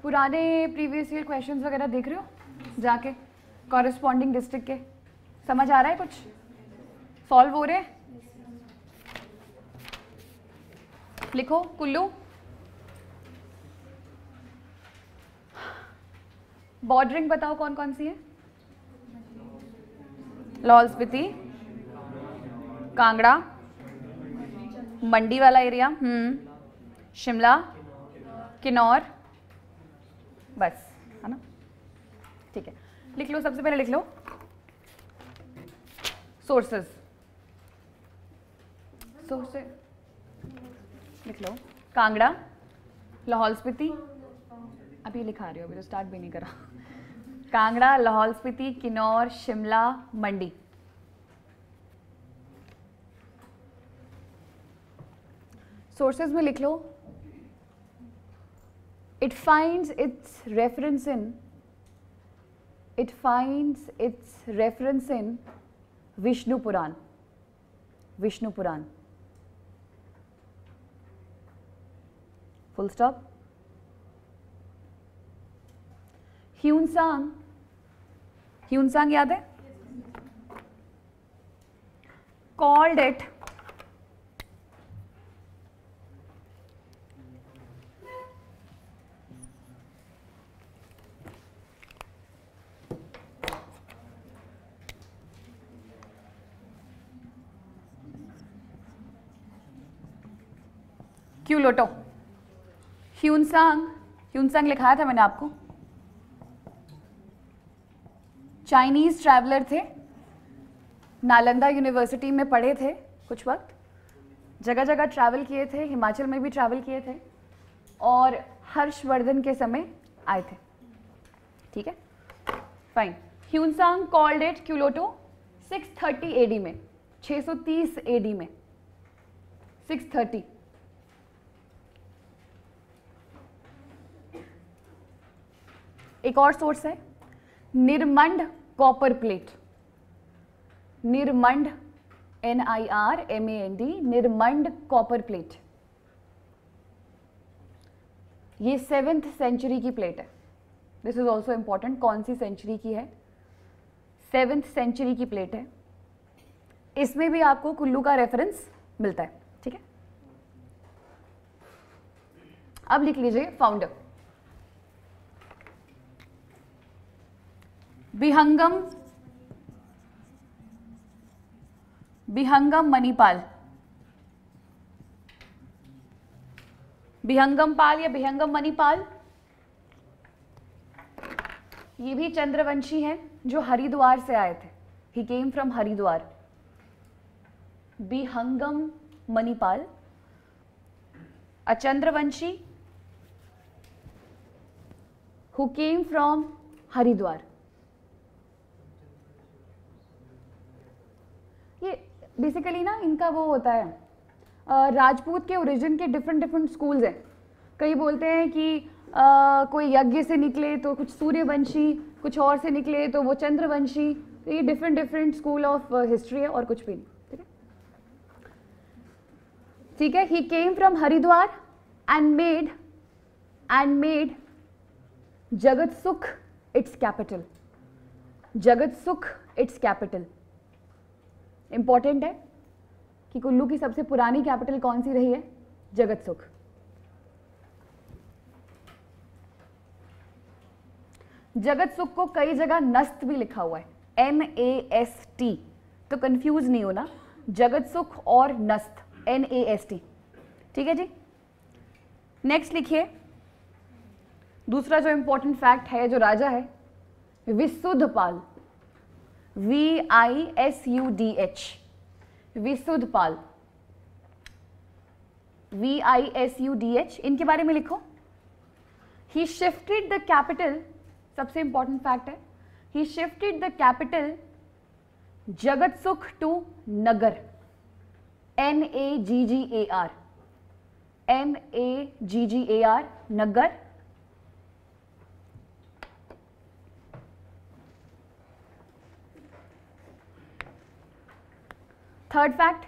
पुराने previous year questions वगैरह देख रहे हो जाके, कॉरेस्पॉन्डिंग डिस्ट्रिक्ट के? समझ आ रहा है? कुछ सॉल्व हो रहे हैं? लिखो कुल्लू। बॉर्डरिंग बताओ कौन कौन सी है? लाहौल स्पीति, कांगड़ा, मंडी वाला एरिया, शिमला, किन्नौर, बस, है ना? ठीक है, लिख लो। सबसे पहले लिख लो सोर्सेस। लिख लो कांगड़ा, लाहौल स्पीति, अभी लिखा रही हो, अभी तो स्टार्ट भी नहीं करा। कांगड़ा, लाहौल स्पीति, किन्नौर, शिमला, मंडी। सोर्सेज में लिख लो it finds its reference in Vishnu Puran. Vishnu Puran. Full stop. Hyunsang याद है? Called it क्यूलोटो। ह्यूनसांग लिखाया था मैंने आपको। चाइनीज ट्रैवलर थे, नालंदा यूनिवर्सिटी में पढ़े थे कुछ वक्त, जगह जगह ट्रैवल किए थे, हिमाचल में भी ट्रैवल किए थे और हर्षवर्धन के समय आए थे। ठीक है, fine. Hiuen Tsang called it Kiuluto 630 AD में, 630 एडी में, 630। एक और सोर्स है Nirmand copper plate. Nirmand, NIRMAND, Nirmand copper plate. ये 7th सेंचुरी की प्लेट है। दिस इज ऑल्सो इंपॉर्टेंट, कौन सी सेंचुरी की है? 7th सेंचुरी की प्लेट है। इसमें भी आपको कुल्लू का रेफरेंस मिलता है। ठीक है, अब लिख लीजिए फाउंडर। बिहंगम मणिपाल, बिहंगम पाल या बिहंगम मणिपाल, ये भी चंद्रवंशी हैं जो हरिद्वार से आए थे। He came from Haridwar. Bihangam Manipal, a Chandravanshi who came from Haridwar. ये बेसिकली ना इनका वो होता है, राजपूत के ओरिजिन के डिफरेंट स्कूल्स हैं। कई बोलते हैं कि कोई यज्ञ से निकले तो कुछ सूर्यवंशी, कुछ और से निकले तो वो चंद्रवंशी। तो ये डिफरेंट स्कूल ऑफ हिस्ट्री है और कुछ भी नहीं। ठीक है, ठीक है। He came from Haridwar and made Jagat Sukh it's capital. Jagat Sukh it's capital. Important है कि कुल्लू की सबसे पुरानी कैपिटल कौन सी रही है? जगत सुख। जगत सुख को कई जगह नस्त भी लिखा हुआ है, NAST, तो कंफ्यूज नहीं होना, जगत सुख और नस्त, NAST। ठीक है जी। नेक्स्ट लिखिए, दूसरा जो इंपॉर्टेंट फैक्ट है, जो राजा है, विशुद्धपाल, VISUDH, विशुद्धपाल, VISUDH। इनके बारे में लिखो। ही शिफ्टेड द कैपिटल, सबसे इंपॉर्टेंट फैक्ट है, he shifted the capital Jagat Sukh to Naggar, NAGGAR, NAGGAR, Naggar. Third fact,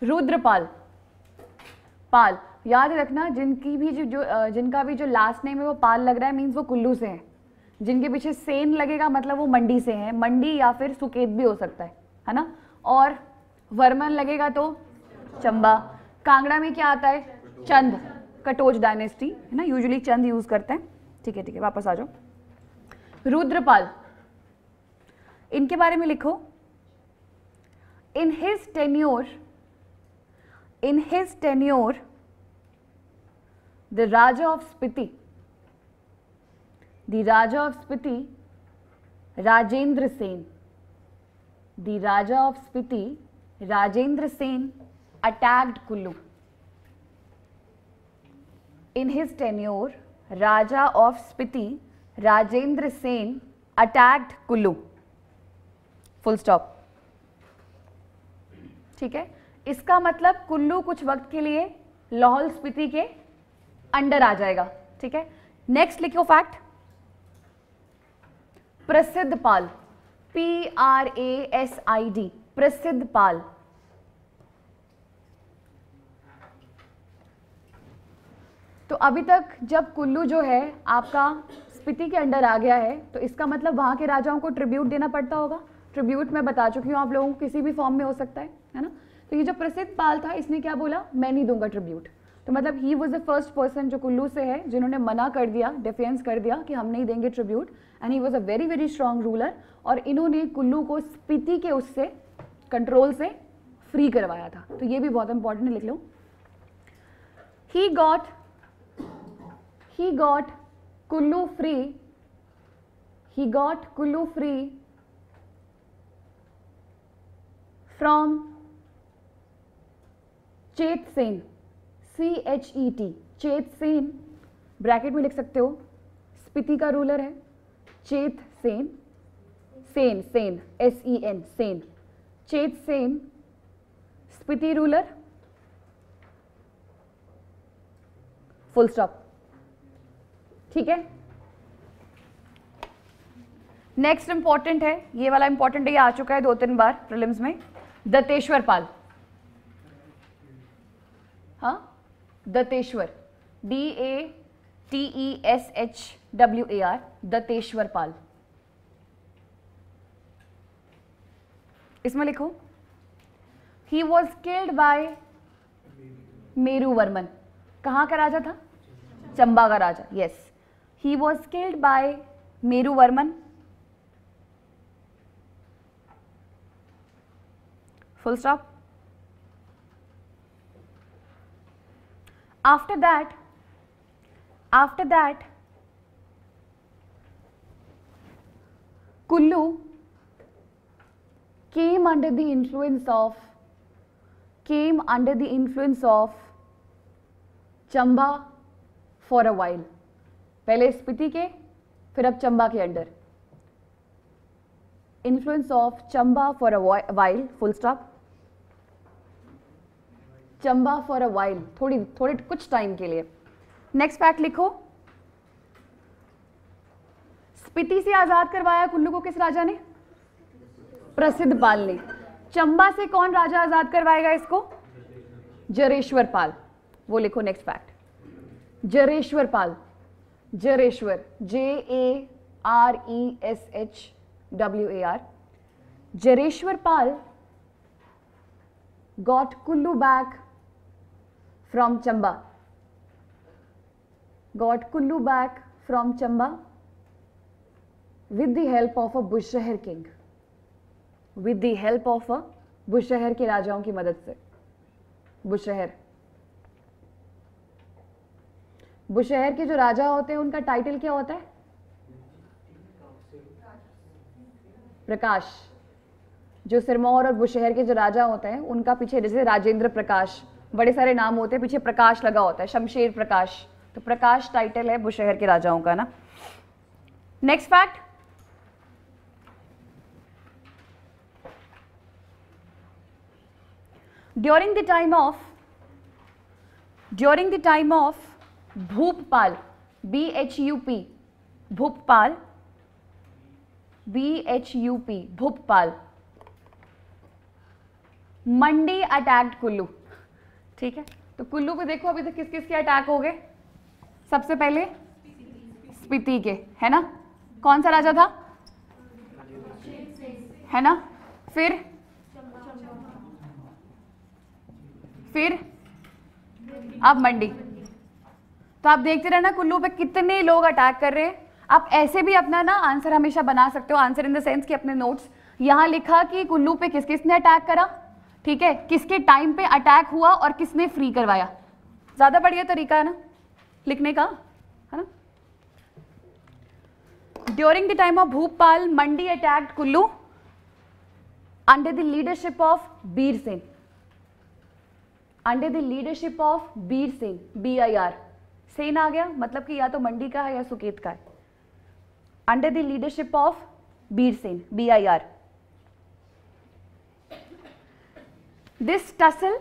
Rudrapal. Pal याद रखना, जिनका भी जो लास्ट नेम है वो पाल लग रहा है मीन्स वो कुल्लू से है। जिनके पीछे सेन लगेगा मतलब वो मंडी से है, मंडी या फिर सुकेत भी हो सकता है ना। और वर्मन लगेगा तो चंबा। कांगड़ा में क्या आता है? चंद, कटोच डायनेस्टी है ना, यूजुअली चंद यूज करते हैं। ठीक है वापस आ जाओ। रुद्रपाल, इनके बारे में लिखो। In his tenure the Raja of Spiti, Rajendra Sen attacked Kullu. In his tenure, Raja of Spiti, Rajendra Sen attacked Kullu. Full stop. ठीक है, इसका मतलब कुल्लू कुछ वक्त के लिए लाहौल स्पीति के अंडर आ जाएगा। ठीक है, नेक्स्ट लिखो फैक्ट। प्रसिद्ध पाल, PRASID, प्रसिद्ध पाल। तो अभी तक जब कुल्लू जो है आपका स्पीति के अंडर आ गया है तो इसका मतलब वहां के राजाओं को ट्रिब्यूट देना पड़ता होगा। ट्रिब्यूट मैं बता चुकी हूँ आप लोगों को, किसी भी फॉर्म में हो सकता है ना। तो ये जो प्रसिद्ध पाल था इसने क्या बोला? मैं नहीं दूंगा ट्रिब्यूट। तो मतलब he was the first person जो कुल्लू से है जिन्होंने मना कर दिया, डिफेंस कर दिया कि हम नहीं देंगे tribute. And he was a very very strong ruler. और इन्होंने कुल्लू को स्पीति के उससे कंट्रोल से फ्री करवाया था। तो ये भी बहुत इंपॉर्टेंट है, लिख लो। He got Kullu free from Chetsen, CHET, Chetsen, bracket में लिख सकते हो, स्पीति का रूलर है Chetsen, Sen SEN, Sen, Chetsen Spiti ruler, full stop. ठीक है, नेक्स्ट इंपॉर्टेंट है, ये वाला इंपॉर्टेंट है, ये आ चुका है 2-3 बार प्रीलिम्स में। दत्तेश्वर पाल, हाँ दत्तेश्वर, DATESHWAR, दत्तेश्वर पाल। इसमें लिखो ही was killed by Meru Varman. कहाँ का राजा था? चंबा का राजा। Yes, he was killed by Meru Varman, full stop. After that, Kullu came under the influence of Chamba for a while. पहले स्पीति के, फिर अब चंबा के under. Influence of Chamba for a while, full stop. Chamba for a while, थोड़े कुछ time के लिए। Next fact लिखो, स्पीति से आजाद करवाया कुल्लू को किस राजा ने? प्रसिद्ध पाल ने। चंबा से कौन राजा आजाद करवाएगा इसको? जरेश्वर पाल। वो लिखो next fact, Jareshwar Pal, Jareshwar, JARESHWAR, Jareshwar Pal got Kullu back from Chamba, with the help of a Bushahar king, Bushahar के राजाओं की मदद से। बुशहर के जो राजा होते हैं उनका टाइटल क्या होता है? प्रकाश। जो सिरमौर और बुशहर के जो राजा होते हैं उनका पीछे, जैसे राजेंद्र प्रकाश, बड़े सारे नाम होते हैं, पीछे प्रकाश लगा होता है, शमशेर प्रकाश। तो प्रकाश टाइटल है बुशहर के राजाओं का ना। Next fact, during the time of Bhuppal, BHUP, Bhuppal, Bhuppal, Mandi attacked Kullu, ठीक है। तो कुल्लू पे देखो अभी तक किस किस के अटैक हो गए, सबसे पहले स्पीति के, है ना, कौन सा राजा था, है ना, फिर अब मंडी। तो आप देखते रहना कुल्लू पे कितने लोग अटैक कर रहे हैं। आप ऐसे भी अपना ना आंसर हमेशा बना सकते हो, आंसर इन द सेंस कि अपने नोट्स यहाँ लिखा कि कुल्लू पे किस किसने अटैक करा, ठीक है, किसके टाइम पे अटैक हुआ और किसने फ्री करवाया। ज्यादा बढ़िया तरीका है ना लिखने का, है ना। During the time of Bhupal Mandi attacked Kullu under the leadership of Bir Sen, under the leadership of Bir Sen, BIR, Sen आ गया मतलब कि या तो मंडी का है या सुकेत का है। Under the leadership of Bir Sen, BIR। This tussle,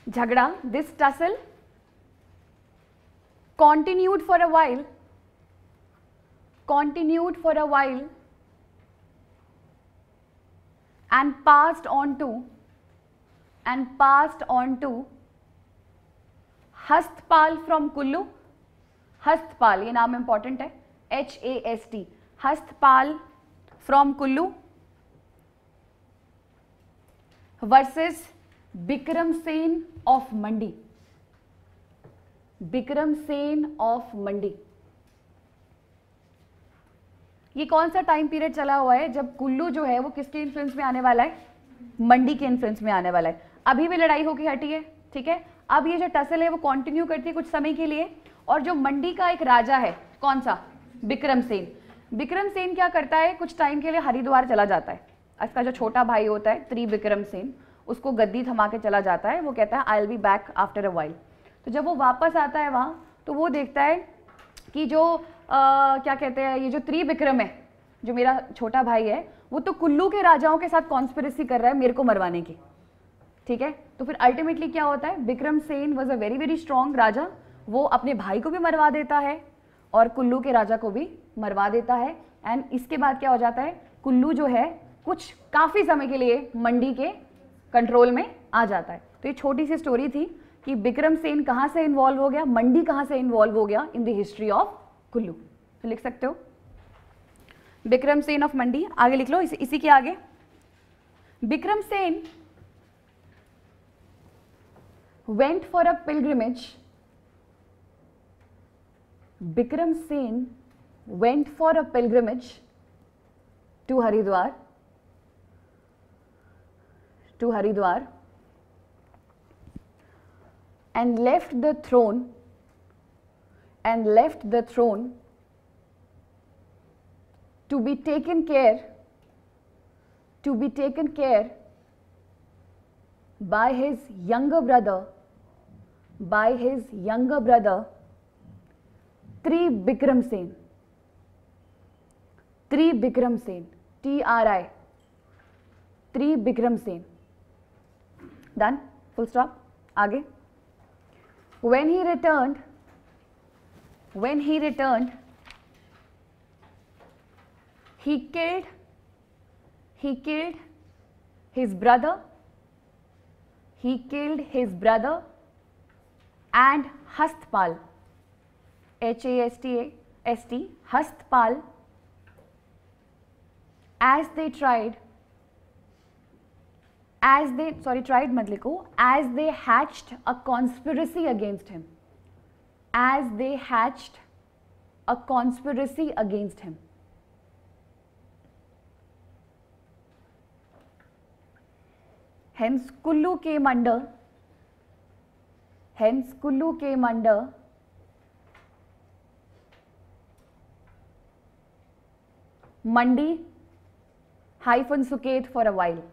झगड़ा, this tussle continued for a while, continued for a while and passed on to Hastpal from Kullu. Hastpal, ये नाम इंपॉर्टेंट है, HAST, Hastpal from Kullu versus Bikram Sen of Mandi, Bikram Sen of Mandi. ये कौन सा टाइम पीरियड चला हुआ है जब कुल्लू जो है वो किसके इन्फ्लुएंस में आने वाला है, मंडी के इन्फ्लुएंस में आने वाला है। अभी भी लड़ाई होके हटी है, ठीक है। अब ये जो टसल है वो कंटिन्यू करती है कुछ समय के लिए, और जो मंडी का एक राजा है, कौन सा, बिक्रम सेन। बिक्रम सेन क्या करता है, कुछ टाइम के लिए हरिद्वार चला जाता है। इसका जो छोटा भाई होता है त्रिविक्रम सेन, उसको गद्दी थमा के चला जाता है। वो कहता है I will be back after a while. तो जब वो वापस आता है वहाँ, तो वो देखता है कि जो क्या कहते हैं, ये जो त्रिविक्रम है, जो मेरा छोटा भाई है, वो तो कुल्लू के राजाओं के साथ कॉन्स्पिरेसी कर रहा है मेरे को मरवाने की, ठीक है। तो फिर अल्टीमेटली क्या होता है, Bikram Sen was a very very strong raja, वो अपने भाई को भी मरवा देता है और कुल्लू के राजा को भी मरवा देता है। एंड इसके बाद क्या हो जाता है, कुल्लू जो है कुछ काफ़ी समय के लिए मंडी के कंट्रोल में आ जाता है। तो ये छोटी सी स्टोरी थी कि बिक्रम सेन कहाँ से इन्वॉल्व हो गया, मंडी कहाँ से इन्वॉल्व हो गया in the history of Kullu. तो लिख सकते हो बिक्रम सेन ऑफ मंडी। आगे लिख लो, इसी के आगे, Bikram Sen went for a pilgrimage, Bikram Sen went for a pilgrimage to Haridwar, and left the throne to be taken care by his younger brother, Trivikram Sen, Trivikram Sen, TRI, Trivikram Sen। Done, full stop। आगे, when he returned, he killed his brother, and Hastpal, HASTAST, Hastpal, as they hatched a conspiracy against him, Hence Kullu came under Mandi hyphen Suket for a while,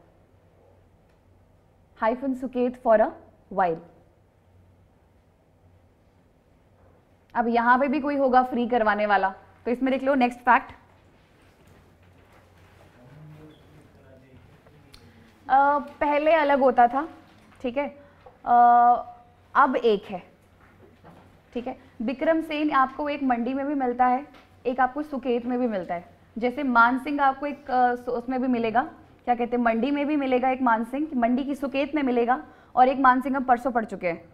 अब यहां पे भी कोई होगा free करवाने वाला, तो इसमें देख लो नेक्स्ट फैक्ट। पहले अलग होता था, ठीक है, अब एक है, ठीक है। बिक्रम सेन आपको एक मंडी में भी मिलता है, एक आपको सुकेत में भी मिलता है। जैसे मान सिंह आपको एक उसमें भी मिलेगा, क्या कहते हैं, मंडी में भी मिलेगा एक मानसिंह, मंडी की सुकेत में मिलेगा, और एक मानसिंह हम परसों पढ़ चुके हैं,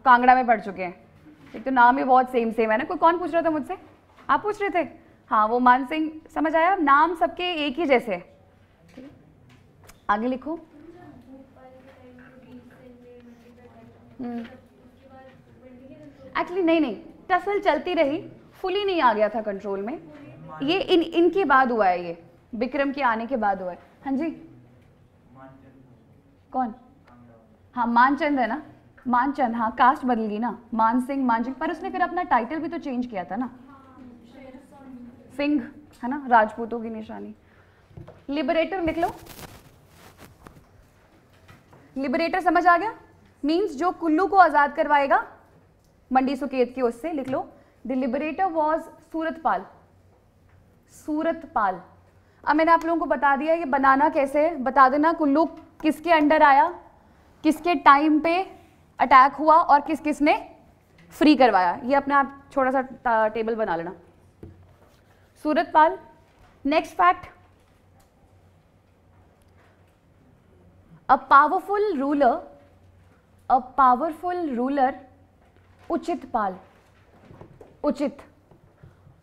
कांगड़ा में पढ़ चुके हैं। एक तो नाम ही बहुत सेम सेम है ना। कोई कौन पूछ रहा था मुझसे, आप पूछ रहे थे? हाँ, वो मानसिंह, समझ आया, नाम सबके एक ही जैसे है। आगे लिखो। एक्चुअली नहीं, टसल चलती रही, फुली नहीं आ गया था कंट्रोल में। ये इनके बाद हुआ है, ये विक्रम के आने के बाद हुआ है। हाँ जी, कौन? हाँ, मानचंद है ना, मानचंद। हाँ, कास्ट बदल गई ना, मानसिंह, मानसिंह, पर उसने फिर अपना टाइटल भी तो चेंज किया था ना, सिंह है ना, राजपूतों की निशानी। लिबरेटर लिख लो। लिबरेटर समझ आ गया? मीन्स जो कुल्लू को आजाद करवाएगा मंडी सुकेत की, उससे लिख लो। The liberator was Suratpal. Suratpal. अब मैंने आप लोगों को बता दिया ये बनाना कैसे है, बता देना कुल्लू किसके अंडर आया, किसके टाइम पे अटैक हुआ, और किस किस ने फ्री करवाया। ये अपने आप छोटा सा टेबल बना लेना। Suratpal. Next fact, a powerful ruler Uchitpal.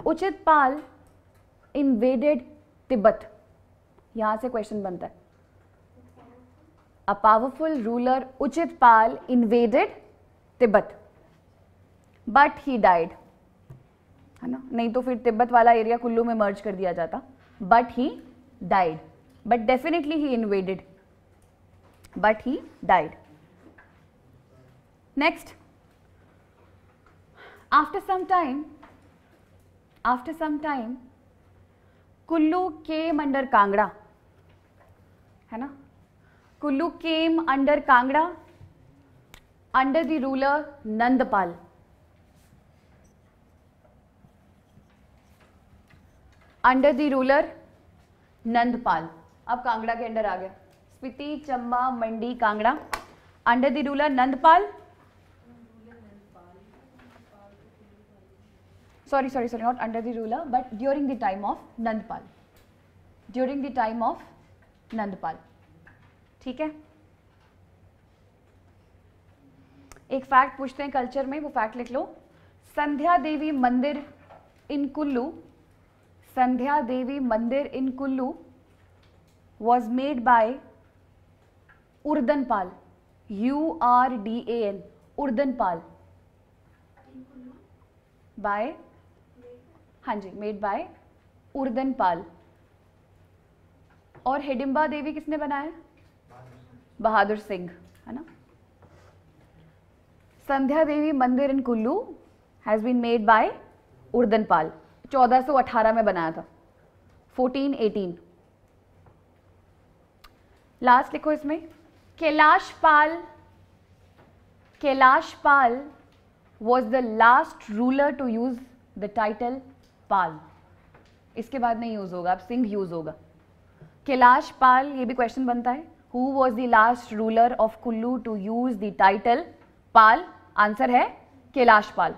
Uchitpal invaded Tibet. यहां से क्वेश्चन बनता है। A powerful ruler Uchitpal invaded Tibet, but he died, है ना, नहीं तो फिर तिब्बत वाला एरिया कुल्लू में मर्ज कर दिया जाता। But he died, but definitely he invaded, but he died. Next, after some time Kullu came under Kangra, है ना, Kullu came under Kangra under the ruler Nandpal. Under the ruler Nandpal. अब कांगड़ा के अंडर आ गया, Spiti, Chamba, Mandi, Kangra, under the ruler Nandpal. sorry, not under the ruler, but during the time of Nandpal, ठीक है। एक fact पूछते हैं कल्चर में, वो फैक्ट लिख लो। संध्या Devi mandir in Kullu was made by Urdanpal, URDAN, Urdanpal, by, हाँ जी, मेड बाय उर्दनपाल। और हिडिंबा देवी किसने बनाया? बहादुर सिंह, है ना। Sandhya Devi mandir in Kullu has been made by Urdanpal, 1418 में बनाया था, 1418। लास्ट लिखो इसमें, कैलाशपाल was the last ruler to use the title पाल। इसके बाद नहीं यूज होगा, अब सिंह यूज होगा। कैलाश पाल, ये भी क्वेश्चन बनता है, who was the last ruler of Kullu to use the title Pal? Answer है कैलाश पाल।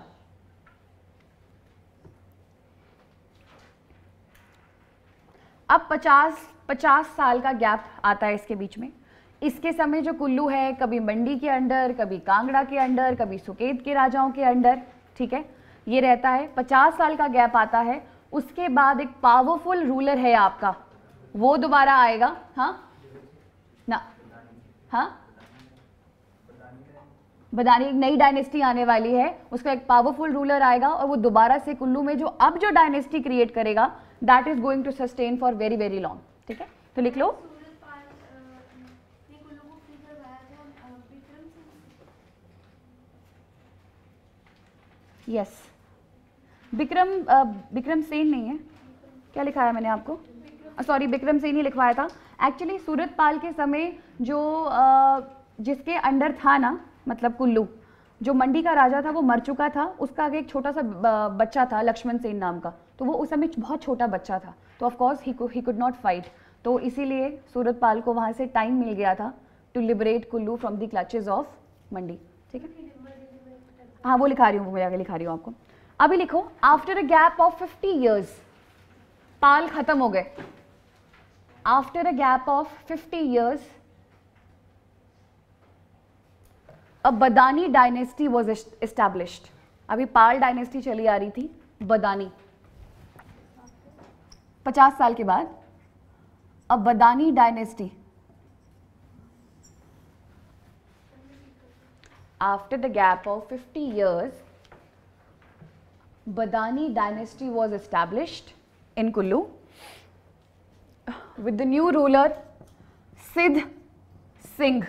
अब 50 साल का गैप आता है इसके बीच में। इसके समय जो कुल्लू है, कभी मंडी के अंडर, कभी कांगड़ा के अंडर, कभी सुकेत के राजाओं के अंडर, ठीक है, ये रहता है। 50 साल का गैप आता है। उसके बाद एक पावरफुल रूलर है आपका, वो दोबारा आएगा। हाँ ना, हाँ, बदानी, एक नई डायनेस्टी आने वाली है, उसका एक पावरफुल रूलर आएगा, और वो दोबारा से कुल्लू में जो अब जो डायनेस्टी क्रिएट करेगा, that is going to sustain for very very long. ठीक है, तो लिख लो। यस, विक्रम सेन नहीं है, क्या लिखाया मैंने आपको? सॉरी, विक्रम सेन ही लिखवाया था। एक्चुअली सूरतपाल के समय जो जिसके अंडर था ना, मतलब कुल्लू, जो मंडी का राजा था वो मर चुका था, उसका आगे एक छोटा सा बच्चा था लक्ष्मण सेन नाम का, तो वो उस समय बहुत छोटा बच्चा था, तो of course he could not fight, तो इसीलिए सूरतपाल को वहाँ से टाइम मिल गया था to liberate Kullu from the clutches of Mandi. ठीक है, हाँ वो लिखा रही हूँ, मैं आगे लिखा रही हूँ आपको। अभी लिखो, after a gap of 50 years पाल खत्म हो गए। After a gap of 50 years a Badani dynasty was established. अभी पाल डायनेस्टी चली आ रही थी, बदानी 50 साल के बाद a Badani dynasty. After the gap of 50 years, Badani dynasty was established in Kullu with the new ruler Siddh Singh.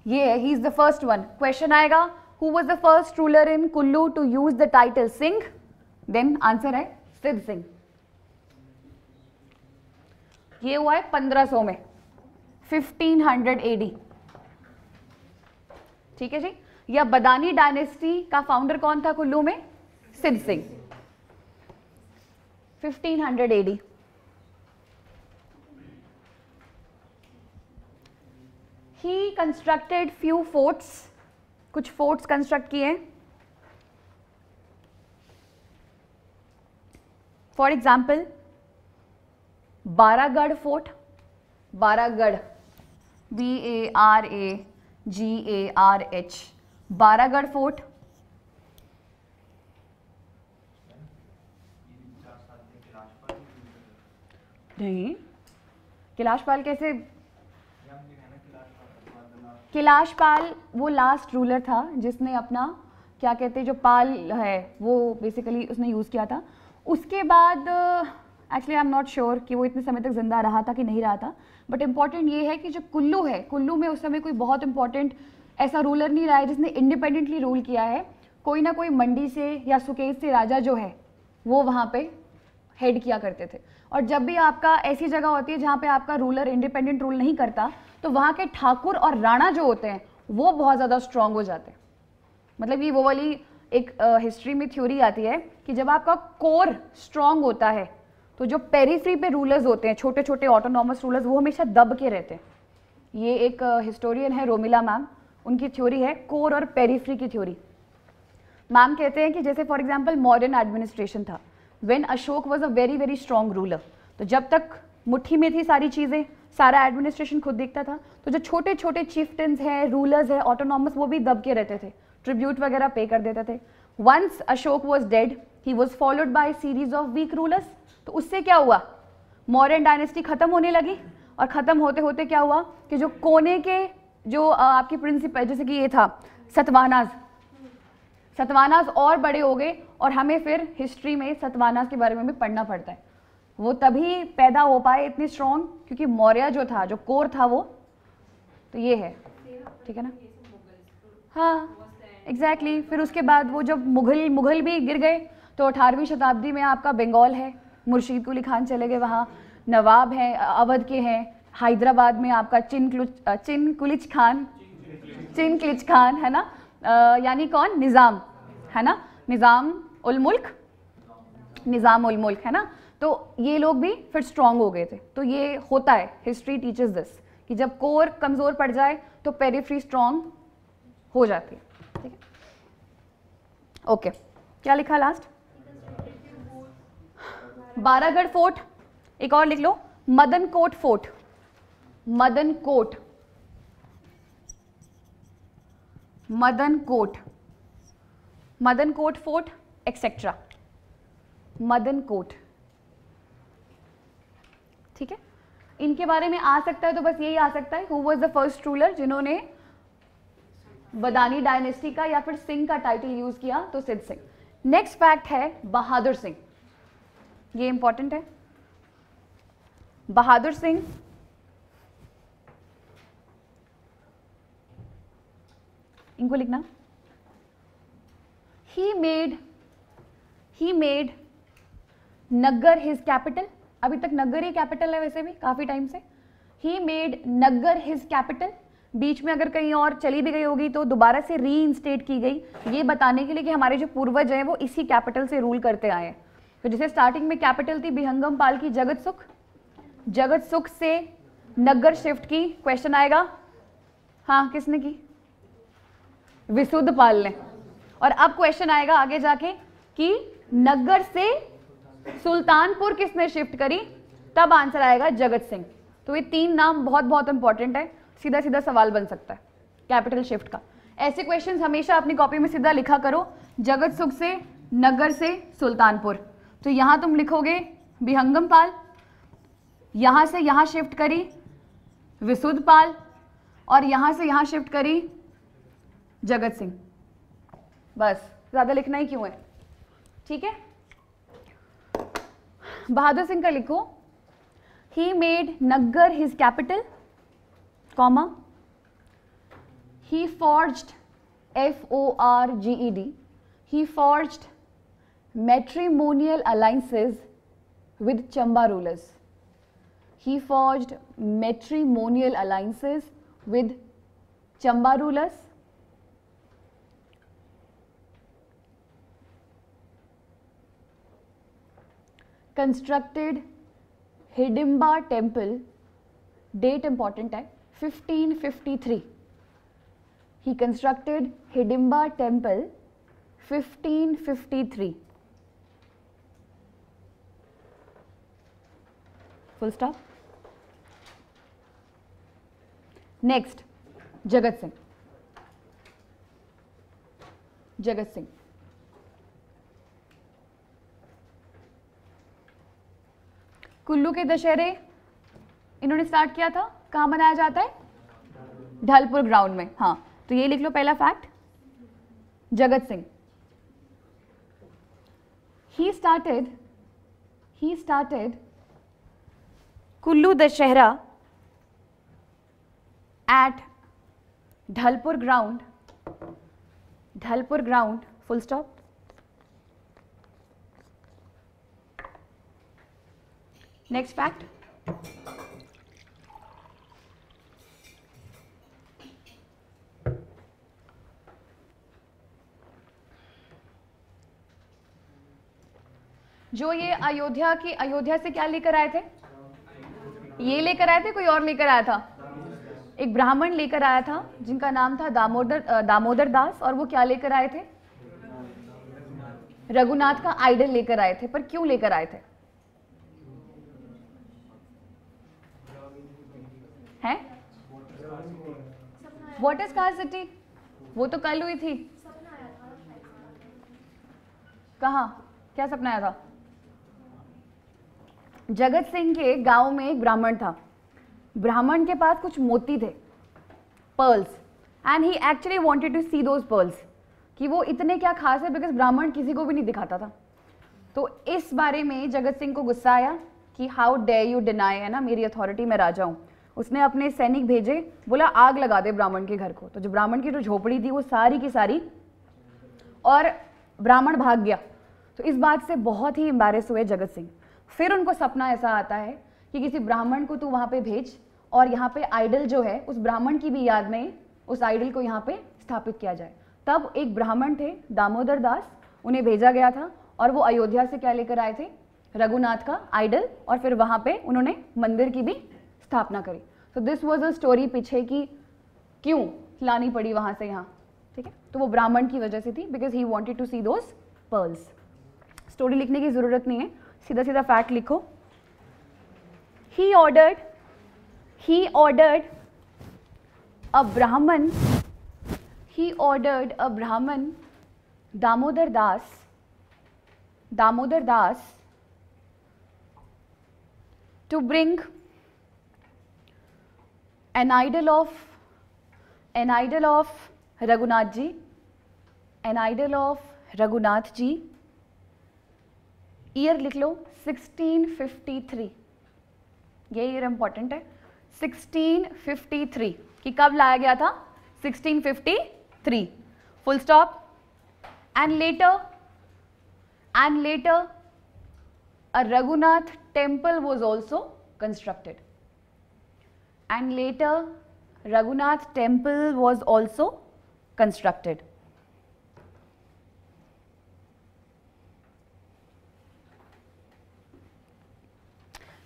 Yeah, he is the first one. Question आएगा, who was the first ruler in Kullu to use the title Singh? Then answer है Siddh Singh. ये हुआ है 1500 में, 1500 AD. ठीक है जी. या बदानी dynasty का फाउंडर कौन था कुल्लू में? सिद्ध सिंह, 1500 AD. ही कंस्ट्रक्टेड फ्यू फोर्ट्स, कुछ फोर्ट्स कंस्ट्रक्ट किए. For example Baragarh fort, Baragarh BARAGARH, Baragarh fort. नहीं, कैलाशपाल कैसे? कैलाशपाल वो लास्ट रूलर था जिसने अपना क्या कहते हैं जो पाल है वो बेसिकली उसने यूज़ किया था. उसके बाद actually I am not sure कि वो इतने समय तक जिंदा रहा था कि नहीं रहा था. बट इम्पॉर्टेंट ये है कि जो कुल्लू है, कुल्लू में उस समय कोई बहुत इंपॉर्टेंट ऐसा रूलर नहीं रहा है जिसने इंडिपेंडेंटली रूल किया है. कोई ना कोई मंडी से या सुकेत से राजा जो है वो वहाँ पे हेड किया करते थे. और जब भी आपका ऐसी जगह होती है जहाँ पे आपका रूलर इंडिपेंडेंट रूल नहीं करता तो वहाँ के ठाकुर और राणा जो होते हैं वो बहुत ज़्यादा स्ट्रांग हो जाते हैं. मतलब ये वो वाली एक हिस्ट्री में थ्योरी आती है कि जब आपका कोर स्ट्रांग होता है तो जो पेरिफ्री पे रूलर्स होते हैं, छोटे छोटे ऑटोनॉमस रूलर्स, वो हमेशा दब के रहते हैं. ये एक हिस्टोरियन है रोमिला मैम, उनकी थ्योरी है कोर और पेरिफ्री की थ्योरी. मैम कहते हैं कि जैसे फॉर एग्जांपल मॉडर्न एडमिनिस्ट्रेशन था, when Ashok was a very very strong ruler, तो जब तक मुट्ठी में थी सारी चीज़ें, सारा एडमिनिस्ट्रेशन खुद देखता था, तो जो छोटे छोटे चिफ्टन्स हैं, रूलर्स हैं, ऑटोनॉमस, वो भी दब के रहते थे, ट्रिब्यूट वगैरह पे कर देते थे. Once Ashoka was dead he was followed by series of weak rulers. तो उससे क्या हुआ, मौर्यन डायनेस्टी खत्म होने लगी. और ख़त्म होते होते क्या हुआ कि जो कोने के जो आपकी प्रिंसिपल, जैसे कि ये था सतवाहनास, सतवाहनास और बड़े हो गए. और हमें फिर हिस्ट्री में सतवाहनास के बारे में भी पढ़ना पड़ता है. वो तभी पैदा हो पाए इतने स्ट्रॉन्ग क्योंकि मौर्य जो था, जो कोर था वो, तो ये है. ठीक है ना? हाँ एग्जैक्टली. फिर उसके बाद वो जब मुगल भी गिर गए तो 18वीं शताब्दी में आपका बंगाल है, मुर्शीद कुली खान चले गए वहाँ, नवाब हैं अवध के हैं, हैदराबाद में आपका चिनकुलिच खान है ना, यानी कौन, निज़ाम है ना, निज़ाम उल मुल्क है ना. तो ये लोग भी फिर स्ट्रांग हो गए थे. तो ये होता है, हिस्ट्री टीचर्स दिस, कि जब कोर कमज़ोर पड़ जाए तो पेरिफ्री स्ट्रांग हो जाती है. ठीक है, ओके. क्या लिखा लास्ट? बारागढ़ फोर्ट. एक और लिख लो, Madan Kot fort, Madan Kot fort etcetera, Madan Kot. ठीक है, इनके बारे में आ सकता है तो बस यही आ सकता है, who was the first ruler जिन्होंने बदानी डायनेस्टी का या फिर सिंह का टाइटल यूज किया, तो सिद्ध सिंह. नेक्स्ट फैक्ट है बहादुर सिंह. ये इंपॉर्टेंट है. बहादुर सिंह इनको लिखना. ही मेड नग्गर हिज कैपिटल. अभी तक नग्गर ही कैपिटल है वैसे भी काफी टाइम से. He made Naggar his capital. बीच में अगर कहीं और चली भी गई होगी तो दोबारा से रीइंस्टेट की गई, ये बताने के लिए कि हमारे जो पूर्वज हैं वो इसी कैपिटल से रूल करते आए हैं. तो जैसे स्टार्टिंग में कैपिटल थी बिहंगम पाल की जगत सुख से नग्गर शिफ्ट की. क्वेश्चन आएगा, हाँ किसने की? विशुद्ध पाल ने. और अब क्वेश्चन आएगा आगे जाके कि नग्गर से सुल्तानपुर किसने शिफ्ट करी? तब आंसर आएगा जगत सिंह। तो ये 3 नाम बहुत बहुत इंपॉर्टेंट है, सीधा सीधा सवाल बन सकता है कैपिटल शिफ्ट का। ऐसे क्वेश्चंस हमेशा अपनी कॉपी में सीधा लिखा करो, जगत सुख से, नगर से, सुल्तानपुर। तो यहां तुम लिखोगे विहंगम पाल, यहां से यहां शिफ्ट करी विशुद्ध पाल, और यहां से यहां शिफ्ट करी जगत सिंह। बस, ज्यादा लिखना ही क्यों है, ठीक है। बहादुर सिंह का लिखो, ही made Naggar his capital, comma, he forged, F-O-R-G-E-D, he forged matrimonial alliances with Chamba rulers. He forged matrimonial alliances with Chamba rulers. Constructed Hidimba temple, date important है 1553. He constructed Hidimba temple 1553. Full stop. Next, Jagat Singh. Jagat Singh. Kullu के दशहरे इन्होंने start किया था, कहाँ मनाया जाता है? ढलपुर ग्राउंड में। हाँ, तो ये लिख लो पहला fact, Jagat Singh. he started Kullu Dussehra at Dhalpur ground, full stop. Next fact, जो ये अयोध्या से क्या लेकर आए थे? ये लेकर आए थे, कोई और लेकर आया था? एक ब्राह्मण लेकर आया था जिनका नाम था दामोदर दास, और वो क्या लेकर आए थे? रघुनाथ का आइडल लेकर आए थे। पर क्यों लेकर आए थे? हैं? What is scarcity? वो तो कल हुई थी। कहाँ? क्या सपना आया था? जगत सिंह के गांव में एक ब्राह्मण था। ब्राह्मण के पास कुछ मोती थे, pearls, and he actually wanted to see those pearls, कि वो इतने क्या खास है, बिकॉज ब्राह्मण किसी को भी नहीं दिखाता था। तो इस बारे में जगत सिंह को गुस्सा आया कि हाउ डेयर यू डिनाई, है ना, मेरी अथॉरिटी में राजा हूँ। उसने अपने सैनिक भेजे, बोला आग लगा दे ब्राह्मण के घर को। तो जो ब्राह्मण की जो झोपड़ी थी वो सारी की सारी, और ब्राह्मण भाग गया। तो इस बात से बहुत ही एम्बैरेस हुए जगत सिंह। फिर उनको सपना ऐसा आता है कि किसी ब्राह्मण को तू वहाँ पे भेज, और यहाँ पे आइडल जो है उस ब्राह्मण की भी याद में उस आइडल को यहाँ पे स्थापित किया जाए। तब एक ब्राह्मण थे दामोदर दास, उन्हें भेजा गया था, और वो अयोध्या से क्या लेकर आए थे? रघुनाथ का आइडल, और फिर वहाँ पे उन्होंने मंदिर की भी स्थापना करी। तो दिस वॉज अ स्टोरी पीछे की क्यों लानी पड़ी वहाँ से यहाँ, ठीक है। तो वो ब्राह्मण की वजह से थी, because he wanted to see those pearls. Story लिखने की जरूरत नहीं है, सीधा सीधा फैक्ट लिखो। He ordered a Brahman, Damodar Das to bring an idol of Raghunath ji, year लिख लो 1653, ये ईयर इंपॉर्टेंट है, 1653 कि कब लाया गया था? 1653, full stop. And later a Raghunath temple was also constructed,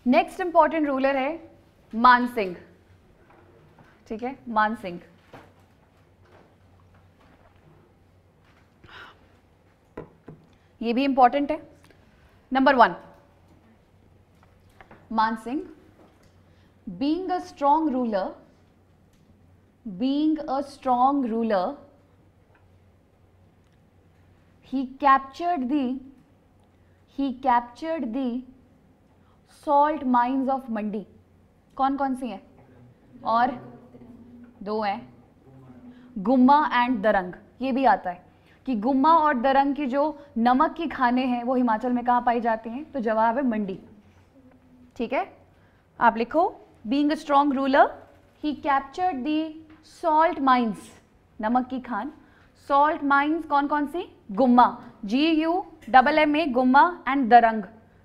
next important ruler है मान सिंह, ठीक है, मान सिंह। ये भी इंपॉर्टेंट है। Number 1, Mansingh, being a strong ruler, he captured the salt mines of Mandi. कौन कौन सी हैं? और दो हैं, गुम्मा एंड दरंग। ये भी आता है कि गुम्मा और दरंग की जो नमक की खाने हैं वो हिमाचल में कहाँ पाई जाती हैं? तो जवाब है मंडी। ठीक है, आप लिखो being a strong ruler he captured the salt mines, नमक की खान। सॉल्ट माइंस कौन कौन सी? Gumma, GUMMA, Gumma and Darang,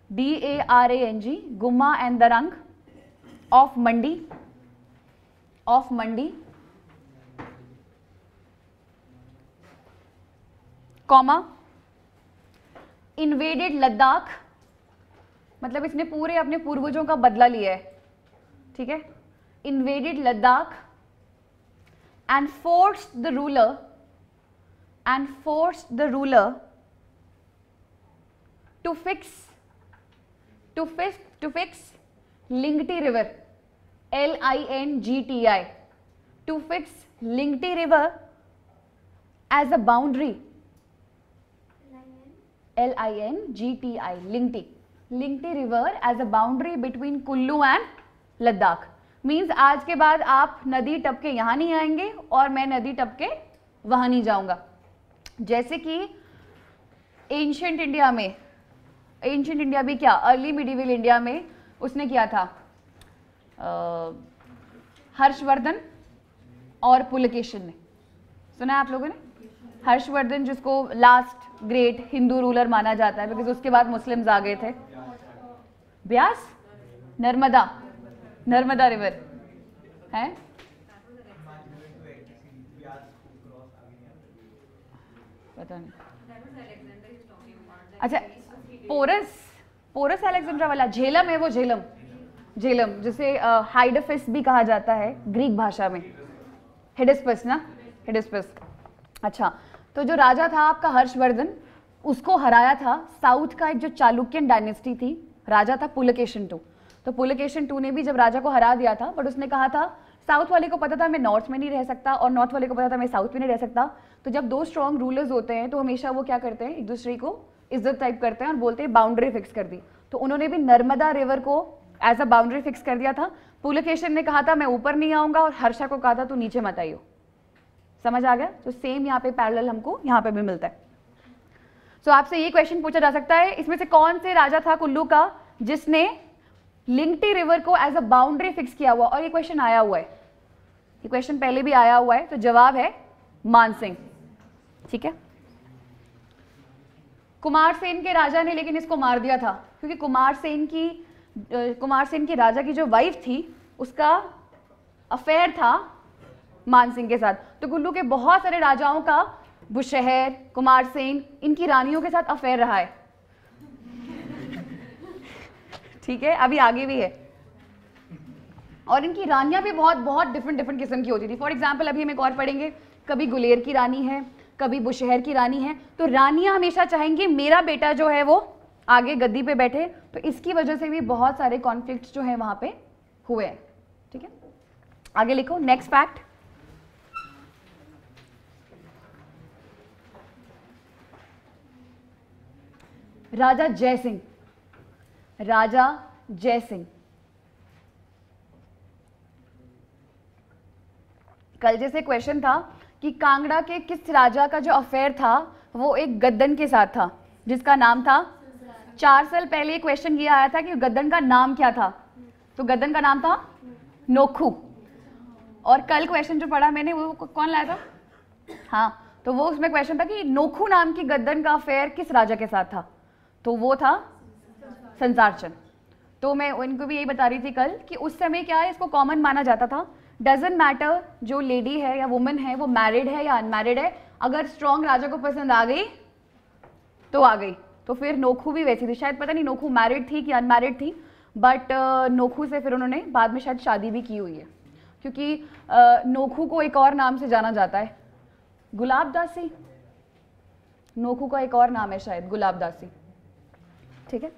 DARANG, Gumma and Darang of Mandi, comma invaded Ladakh, मतलब इसने पूरे अपने पूर्वजों का बदला लिया है। ठीक है, invaded Ladakh and forced the ruler to fix Lingti river, LINGTI, to fix Lingti river as a boundary, LINGTI, Lingti river as a boundary between Kullu and Ladakh. Means आज के बाद आप नदी टप के यहाँ नहीं आएंगे और मैं नदी टप के वहाँ नहीं जाऊँगा। जैसे कि एंशियंट इंडिया भी क्या, अर्ली मिडिवल इंडिया में उसने किया था, हर्षवर्धन और पुलकेशिन ने। सुना है आप लोगों ने? हर्षवर्धन जिसको लास्ट ग्रेट हिंदू रूलर माना जाता है, बिकॉज उसके बाद मुस्लिम्स आ गए थे। ब्यास, नर्मदा रिवर है, पता नहीं। अच्छा, पोरस अलेक्जेंड्रा वाला झेलम है, वो झेलम जिसे हाइडफिस भी कहा जाता है ग्रीक भाषा में, हिडिस्पस ना, हिडिस्पस। अच्छा, तो जो राजा था आपका हर्षवर्धन, उसको हराया था साउथ का एक जो चालुक्यन डायनेस्टी थी, राजा था पुलकेशिन II। तो पुलकेशिन II ने भी जब राजा को हरा दिया था, बट उसने कहा था, साउथ वाले को पता था मैं नॉर्थ में नहीं रह सकता और नॉर्थ वाले को पता था मैं साउथ में नहीं रह सकता। तो जब दो स्ट्रॉन्ग रूलर्स होते हैं तो हमेशा वो क्या करते हैं, एक दूसरे को इज्जत टाइप करते हैं और बोलते हैं बाउंड्री फिक्स कर दी। तो उन्होंने भी नर्मदा रिवर को एज अ बाउंड्री फिक्स कर दिया था। पुलकेशिन ने कहा था मैं ऊपर नहीं आऊंगा और हर्षा को कहा था तू नीचे मत आइयो। समझ आ गया? तो सेम यहाँ पे पैरेलल हमको यहाँ पे भी मिलता है। सो आपसे ये क्वेश्चन पूछा जा सकता है, इसमें से कौन से राजा था कुल्लू का जिसने लिंगटी रिवर को एज अ बाउंड्री फिक्स किया हुआ? और ये क्वेश्चन आया हुआ है, ये क्वेश्चन पहले भी आया हुआ है। तो जवाब है मानसिंह। ठीक है, कुमारसेन के राजा ने लेकिन इसको मार दिया था, क्योंकि कुमारसेन की राजा की जो वाइफ थी उसका अफेयर था मानसिंह के साथ। तो कुल्लू के बहुत सारे राजाओं का, बुशहर, कुमारसेन, इनकी रानियों के साथ अफेयर रहा है। ठीक है, अभी आगे भी है। और इनकी रानियां भी बहुत डिफरेंट किस्म की होती थी। फॉर एग्जाम्पल अभी हम एक और पढ़ेंगे, कभी गुलेर की रानी है, कभी बुशहर की रानी है। तो रानियां हमेशा चाहेंगी मेरा बेटा जो है वो आगे गद्दी पे बैठे। तो इसकी वजह से भी बहुत सारे कॉन्फ्लिक्ट्स जो है वहां पे हुए हैं। ठीक है, आगे लिखो नेक्स्ट फैक्ट। राजा जय सिंह कल जैसे क्वेश्चन था कि कांगड़ा के किस राजा का जो अफेयर था वो एक गद्दन के साथ था जिसका नाम था, 4 साल पहले क्वेश्चन ये आया था कि गद्दन का नाम क्या था। तो गद्दन का नाम था नोखू। और कल क्वेश्चन जो पढ़ा मैंने वो कौन लाया था? हाँ, तो वो उसमें क्वेश्चन था कि नोखू नाम की गद्दन का अफेयर किस राजा के साथ था? तो वो था संसारचंद। तो मैं उनको भी यही बता रही थी कल कि उस समय क्या है, इसको कॉमन माना जाता था। डजेंट मैटर जो लेडी है या वुमेन है वो मैरिड है या अनमैरिड है, अगर स्ट्रॉन्ग राजा को पसंद आ गई तो आ गई। तो फिर नोखू भी वैसी थी, शायद पता नहीं नोखू मैरिड थी कि अनमैरिड थी, बट नोखू से फिर उन्होंने बाद में शायद शादी भी की हुई है, क्योंकि नोखू को एक और नाम से जाना जाता है, गुलाबदासी। नोखू का एक और नाम है शायद गुलाबदासी। ठीक है,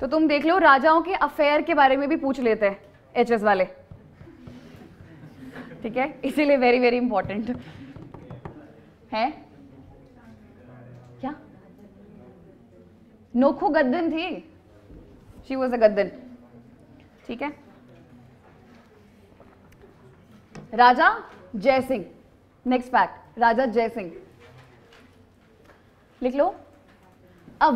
तो तुम देख लो, राजाओं के अफेयर के बारे में भी पूछ लेते हैं एचएस वाले, ठीक है, इसीलिए वेरी वेरी इंपॉर्टेंट है। क्या नोखो गद्दन थी, शी वॉज अ गद्दन, ठीक है। राजा जय सिंह, नेक्स्ट फैक्ट, राजा जय सिंह लिख लो। अ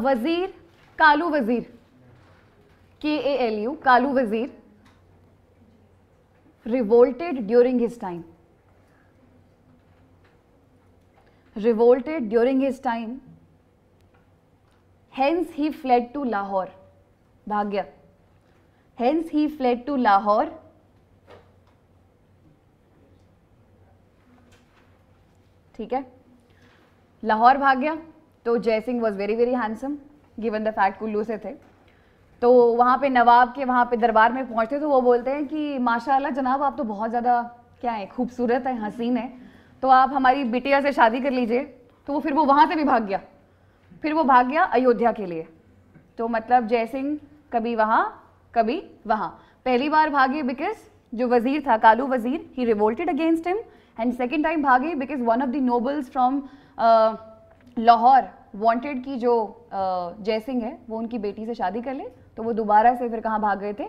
वजीर कालू वजीर, KALU, कालू वजीर, revolted during his time, hence he fled to Lahore, भाग गया, hence he fled to Lahore, ठीक है, लाहौर भाग गया। तो जय Singh was very very handsome, given the fact Kullu से थे। तो वहाँ पे नवाब के वहाँ पे दरबार में पहुँचते तो वो बोलते हैं कि माशाल्लाह जनाब आप तो बहुत ज़्यादा क्या है, खूबसूरत है, हसीन है, तो आप हमारी बिटिया से शादी कर लीजिए। तो फिर वो वहाँ से भी भाग गया, फिर वो भाग गया अयोध्या के लिए। तो मतलब जय सिंह कभी वहाँ कभी वहाँ, पहली बार भागे बिकॉज जो वजीर था कालू वजीर, he revolted against him, and second time भागे because one of the nobles from Lahore wanted कि जो जय सिंह है वो उनकी बेटी से शादी कर ले। तो वो दोबारा से फिर कहाँ भाग गए थे,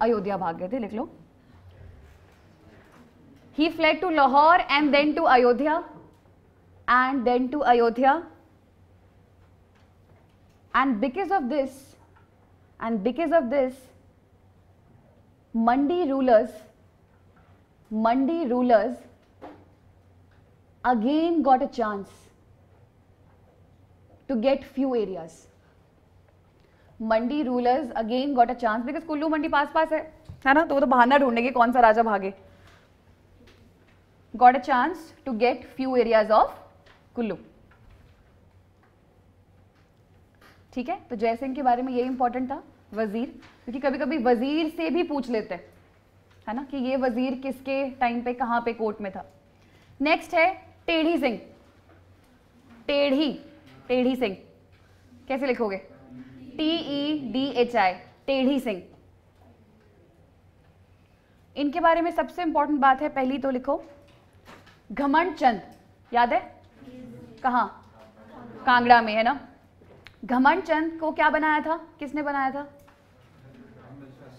अयोध्या भाग गए थे, लिख लो। He fled to Lahore and then to Ayodhya, and then to Ayodhya, and because of this, Mandi rulers again got a chance to get few areas. Mandi rulers again got a chance because Kullu Mandi पास पास है ना, तो वो तो बहाना ढूंढेंगे कौन सा राजा भागे। Got a chance to get few areas of Kullu, ठीक है। तो जय सिंह के बारे में ये इंपॉर्टेंट था, वजीर, क्योंकि कभी कभी वजीर से भी पूछ लेते हैं, है ना, कि ये वजीर किसके टाइम पे कहाँ पे कोर्ट में था। नेक्स्ट है टेढ़ी सिंह। टेढ़ी सिंह कैसे लिखोगे, TEDHI, टेढ़ी सिंह। इनके बारे में सबसे इंपॉर्टेंट बात है, पहली तो लिखो घमंड चंद, याद है कहाँ, कांगड़ा में, है ना। घमंड चंद को क्या बनाया था, किसने बनाया था,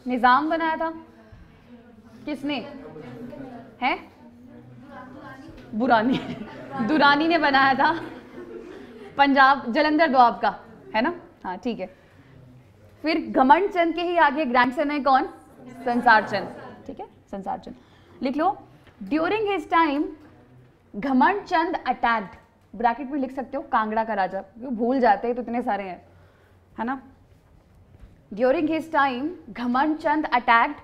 निजाम बनाया था, किसने है, दुरानी ने बनाया था, पंजाब जलंधर दोआब का, है ना, हाँ ठीक है। फिर घमंड चंद के ही आगे ग्रैंडसन है कौन, संसार चंद, ठीक है, संसार चंद लिख लो। ड्यूरिंग हिज टाइम घमंड चंद अटैक्ड, ब्रैकेट में लिख सकते हो कांगड़ा का राजा, भूल जाते हैं तो इतने सारे हैं, है ना। ड्यूरिंग हिज टाइम घमंड चंद अटैक्ड,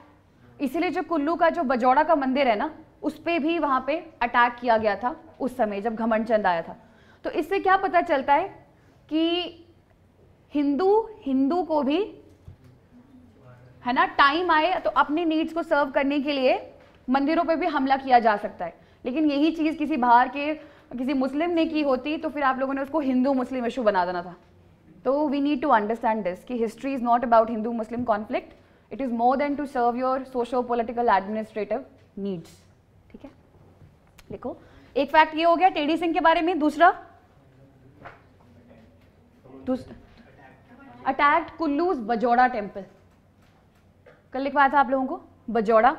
इसीलिए जो कुल्लू का जो बजौड़ा का मंदिर है ना, उस पर भी वहां पे अटैक किया गया था उस समय जब घमंड चंद आया था। तो इससे क्या पता चलता है कि हिंदू को भी, है ना, टाइम आए तो अपनी नीड्स को सर्व करने के लिए मंदिरों पे भी हमला किया जा सकता है। लेकिन यही चीज किसी बाहर के किसी मुस्लिम ने की होती तो फिर आप लोगों ने उसको हिंदू मुस्लिम इशू बना देना था। तो we need to understand this कि history is not about Hindu Muslim conflict, it is more than to serve your socio political administrative needs, ठीक है। लिखो, एक फैक्ट ये हो गया टेढ़ी सिंह के बारे में। दूसरा अटैक्ड कुल्लूज बजौड़ा टेम्पल, कल लिखवाया था आप लोगों को, बजौड़ा,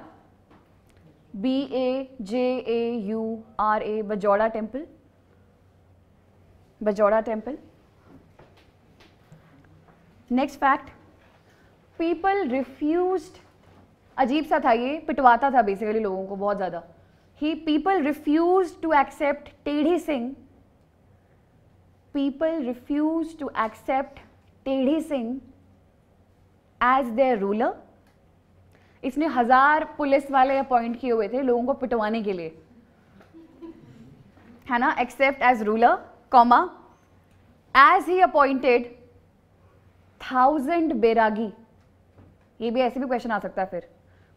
BAJAURA, बजौड़ा temple, बजौड़ा temple. Next fact, people refused, अजीब सा था ये, पिटवाता था बेसिकली लोगों को बहुत ज्यादा। People refuse to accept Tedhi Singh, people refuse to accept Tedhi Singh as there ruler. इसने 1000 पुलिस वाले अपॉइंट किए हुए थे लोगों को पिटवाने के लिए, है ना, accept as ruler, comma, as he appointed 1000 Bairagi. ये भी ऐसे भी क्वेश्चन आ सकता है फिर,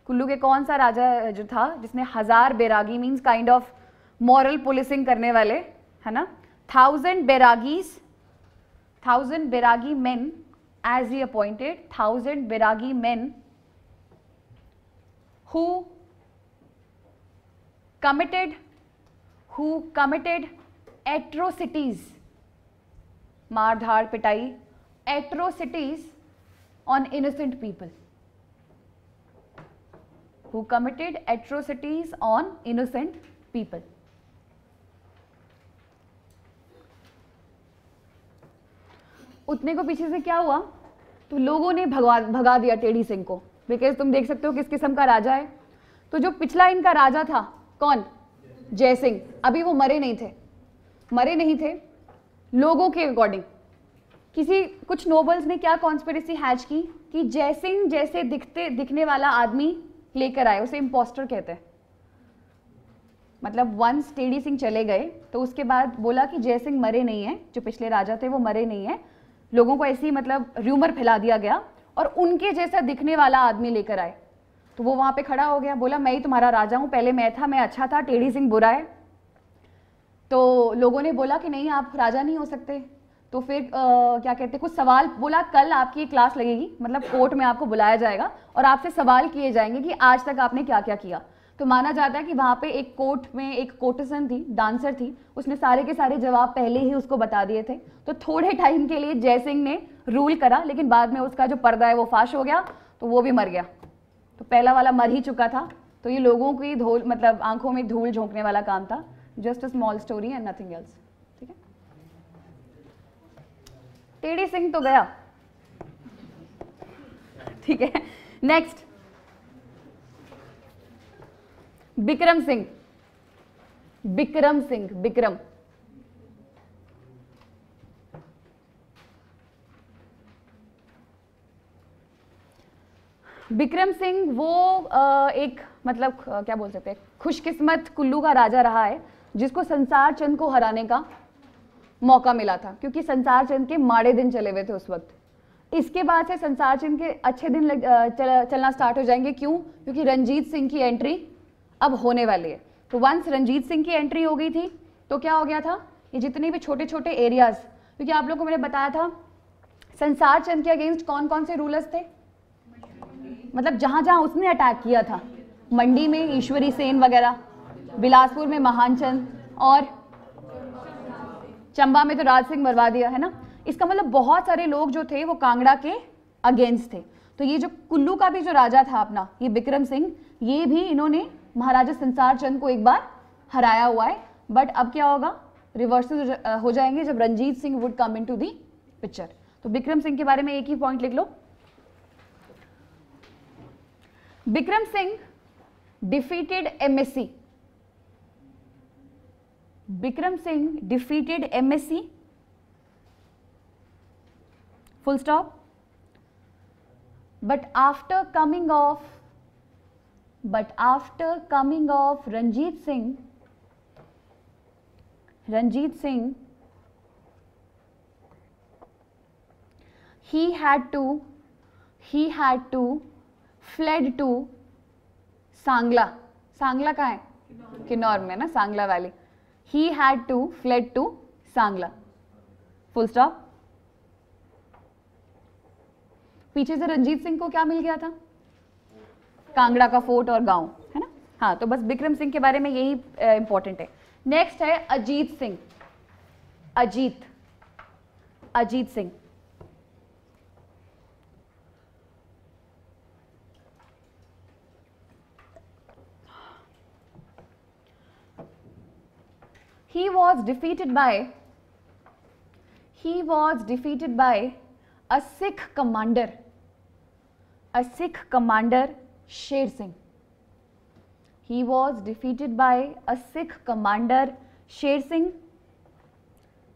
कुल्लू के कौन सा राजा जो था जिसने 1000 Bairagi, means kind of moral policing करने वाले, है ना, 1000 बैरागीज 1000 Bairagi men as he appointed 1000 Bairagi men who committed atrocities, मार धाड़ पिटाई, atrocities on innocent people, who committed atrocities on innocent people. उतने को पीछे से क्या हुआ, तो लोगों ने भगा दिया टेढ़ी सिंह को, बिकॉज तुम देख सकते हो किस किस्म का राजा है। तो जो पिछला इनका राजा था कौन, जय सिंह, अभी वो मरे नहीं थे। लोगों के अकॉर्डिंग कुछ नोबल्स ने क्या कॉन्स्पिरेसी हैच की कि जय सिंह जैसे दिखने वाला आदमी लेकर आए, उसे इम्पोस्टर कहते हैं। मतलब वंस टेढ़ी सिंह चले गए तो उसके बाद बोला कि जय सिंह मरे नहीं है, जो पिछले राजा थे वो मरे नहीं है, लोगों को ऐसी मतलब र्यूमर फैला दिया गया और उनके जैसा दिखने वाला आदमी लेकर आए। तो वो वहां पे खड़ा हो गया, बोला मैं ही तुम्हारा राजा हूं, पहले मैं अच्छा था, टेढ़ी सिंह बुरा है। तो लोगों ने बोला कि नहीं आप राजा नहीं हो सकते। तो फिर क्या कहते कुछ सवाल बोला, कल आपकी क्लास लगेगी, मतलब कोर्ट में आपको बुलाया जाएगा और आपसे सवाल किए जाएंगे कि आज तक आपने क्या क्या किया। तो माना जाता है कि वहां पे एक कोर्ट में एक कोर्टिसन थी, डांसर थी, उसने सारे के सारे जवाब पहले ही उसको बता दिए थे। तो थोड़े टाइम के लिए जय सिंह ने रूल करा, लेकिन बाद में उसका जो पर्दा है वो फाश हो गया, तो वो भी मर गया। तो पहला वाला मर ही चुका था। तो ये लोगों की धूल मतलब आंखों में धूल झोंकने वाला काम था। Just a small story and nothing else. ठीक है, टेढ़ी सिंह तो गया। ठीक है, नेक्स्ट बिक्रम सिंह। बिक्रम सिंह वो एक मतलब क्या बोल सकते हैं, खुशकिस्मत कुल्लू का राजा रहा है जिसको संसार चंद को हराने का मौका मिला था, क्योंकि संसार चंद के माड़े दिन चले हुए थे उस वक्त। इसके बाद से संसार चंद के अच्छे दिन चलना स्टार्ट हो जाएंगे। क्यों? क्योंकि रंजीत सिंह की एंट्री अब होने वाली है। तो वंस रंजीत सिंह की एंट्री हो गई थी तो क्या हो गया था, ये जितने भी छोटे छोटे एरियाज, क्योंकि आप लोगों को मैंने बताया था संसार चंद के अगेंस्ट कौन कौन से रूलर्स थे, मतलब जहां जहां उसने अटैक किया था, मंडी में ईश्वरी सेन वगैरह, बिलासपुर में महान चंद, और चंबा में तो राज सिंह मरवा दिया है ना। इसका मतलब बहुत सारे लोग जो थे वो कांगड़ा के अगेंस्ट थे। तो ये जो कुल्लू का भी जो राजा था अपना, ये बिक्रम सिंह, ये भी इन्होंने महाराजा संसार चंद को एक बार हराया हुआ है। बट अब क्या होगा, रिवर्सल हो जाएंगे जब Ranjit Singh would come into the picture. तो बिक्रम सिंह के बारे में एक ही पॉइंट लिख लो, Bikram Singh defeated MSC. Bikram Singh defeated MSC, full stop. But after coming of Ranjit Singh, he had to fled to Sangla. Sangla कहाँ है? किन्नौर में ना, Sangla valley. He had to fled to Sangla, full stop. पीछे से रंजीत सिंह को क्या मिल गया था? कांगड़ा का फोर्ट और गांव, है ना। हाँ, तो बस बिक्रम सिंह के बारे में यही इंपॉर्टेंट है। नेक्स्ट है Ajit Singh. Ajit Singh he was defeated by a Sikh commander, Sher Singh. He was defeated by a Sikh commander, Sher Singh,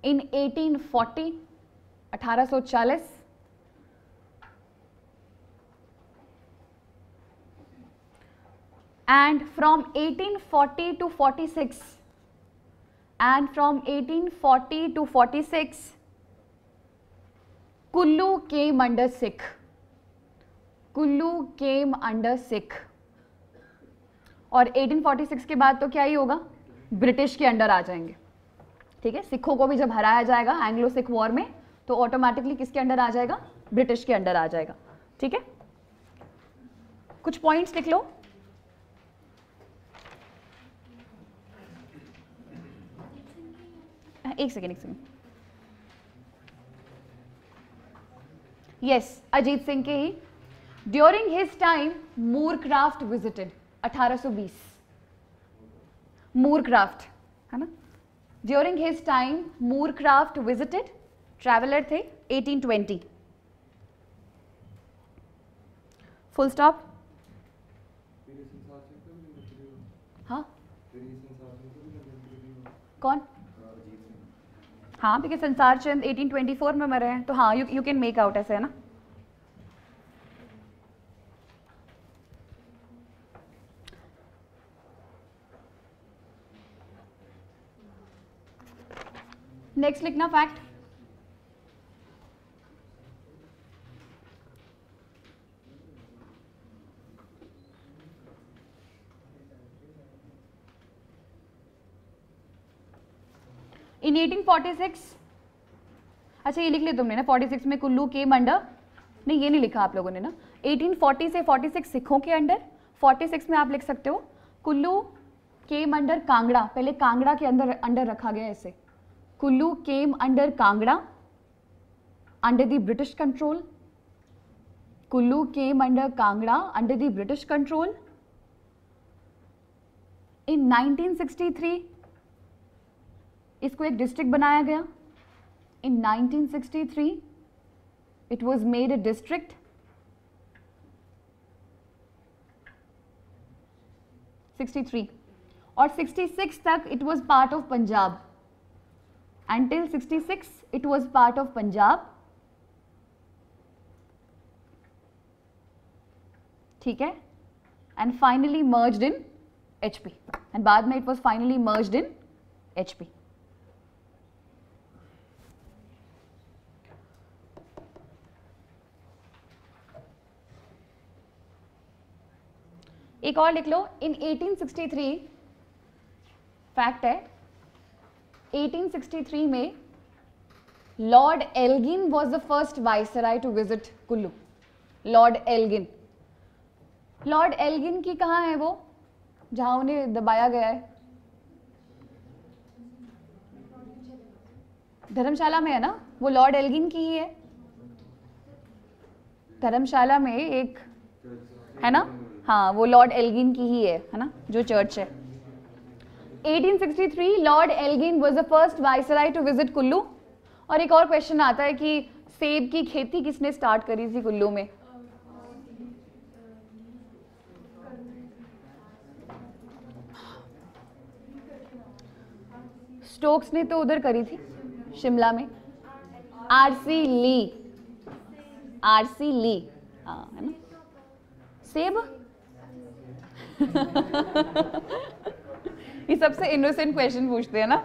in 1840, 1840, and from 1840 to 46, Kullu came under Sikh. और 1846 के बाद तो क्या ही होगा, ब्रिटिश के अंडर आ जाएंगे। ठीक है, सिखों को भी जब हराया जाएगा एंग्लो सिख वॉर में, तो ऑटोमेटिकली किसके अंडर आ जाएगा, ब्रिटिश के अंडर आ जाएगा। ठीक है, कुछ पॉइंट्स लिख लो। एक सेकेंड। यस, अजीत सिंह के ही। During his time Moorcroft visited, 1820। Moorcroft है ना, during his time Moorcroft visited, traveller थे 1820। Full stop. हाँ कौन? हाँ, बिकॉज संसार चंद 1824 में मरे हैं, तो हाँ यू कैन मेक आउट ऐसे, है ना। नेक्स्ट लिखना फैक्ट। इन 1846, अच्छा ये लिख लिया तुमने ना, 46 में कुल्लू केम अंडर, नहीं ये नहीं लिखा आप लोगों ने ना, 1840 से 46 सिखों के अंडर, 46 में आप लिख सकते हो कुल्लू केम अंडर कांगड़ा, पहले कांगड़ा के अंडर रखा गया ऐसे, Kullu came under Kangra under the British control, Kullu came under Kangra under the British control. In 1963 इसको एक डिस्ट्रिक्ट बनाया गया। In 1963 it was made a district. 63 और 66 तक it was part of Punjab. Until 66 it was part of Punjab। ठीक है, and finally merged in HP, and बाद में it was finally merged in HP। एक और लिख लो। इन 1863 फैक्ट है, 1863 में Lord Elgin was the first viceroy to visit Kullu. Lord Elgin, Lord Elgin की कहाँ है वो जहां उन्हें दबाया गया है? धर्मशाला में है ना, वो लॉर्ड एल्गिन की ही है। धर्मशाला में एक है ना, हाँ वो लॉर्ड एल्गिन की ही है ना, जो चर्च है। 1863 Lord Elgin was the first viceroy to visit Kullu. और एक और क्वेश्चन आता है कि सेब की खेती किसने स्टार्ट करी थी कुल्लू में? स्टोक्स ने तो उधर करी थी शिमला में, आरसी ली, आरसी ली, हाँ है ना। सेब ये सबसे इनोसेंट क्वेश्चन पूछते हैं ना।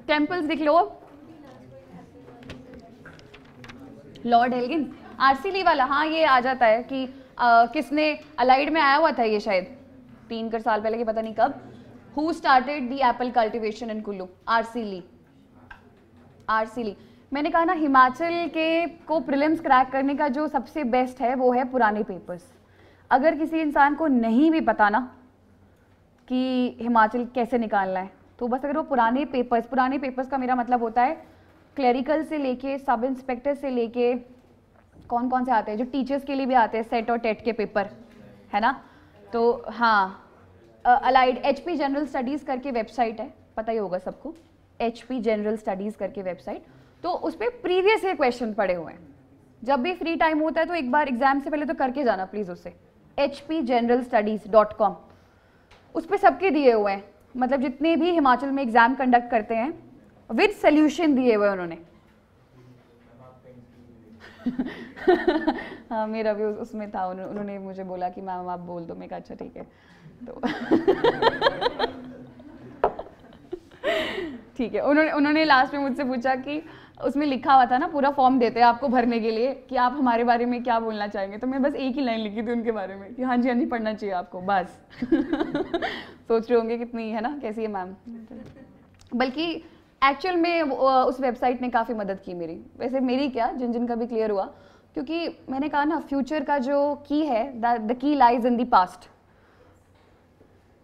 टेम्पल्स दिख लो। लॉर्ड एल्गिन, आरसी ली वाला, हाँ ये आ जाता है कि किसने अलाइड में आया हुआ था ये शायद 3 साल पहले, कि पता नहीं कब। Who started the apple cultivation in Kullu? RC Lee. RC Lee. मैंने कहा ना हिमाचल के को प्रीलिम्स क्रैक करने का जो सबसे बेस्ट है वो है पुराने पेपर्स। अगर किसी इंसान को नहीं भी पता ना कि हिमाचल कैसे निकालना है, तो बस अगर वो पुराने पेपर्स का मेरा मतलब होता है क्लरिकल से लेके सब इंस्पेक्टर से लेके कौन कौन से आते हैं, जो टीचर्स के लिए भी आते हैं, सेट और टेट के पेपर, है ना। तो हाँ, अलाइड एचपी जनरल स्टडीज़ करके वेबसाइट है, पता ही होगा सबको, एचपी जनरल स्टडीज़ करके वेबसाइट, तो उस पर प्रीवियस ईयर क्वेश्चन पड़े हुए हैं। जब भी फ्री टाइम होता है तो एक बार एग्जाम से पहले तो करके जाना प्लीज़ उससे, hpgeneralstudies.com, उस पर सबके दिए हुए हैं, मतलब जितने भी हिमाचल में एग्जाम कंडक्ट करते हैं विद सोल्यूशन दिए हुए उन्होंने। हाँ मेरा भी उसमें था, उन्होंने मुझे बोला कि मैम आप बोल दो, मैं कहा अच्छा ठीक है। तो ठीक है, उन्होंने लास्ट में मुझसे पूछा कि उसमें लिखा हुआ था ना, पूरा फॉर्म देते हैं आपको भरने के लिए कि आप हमारे बारे में क्या बोलना चाहेंगे, तो मैं बस एक ही लाइन लिखी थी उनके बारे में कि हाँ जी पढ़ना चाहिए आपको, बस। सोच रहे होंगे कितनी है ना, कैसी है मैम। बल्कि एक्चुअल में उस वेबसाइट ने काफ़ी मदद की मेरी, वैसे मेरी क्या, जिन जिन का भी क्लियर हुआ, क्योंकि मैंने कहा ना फ्यूचर का जो की है, the key lies in the past,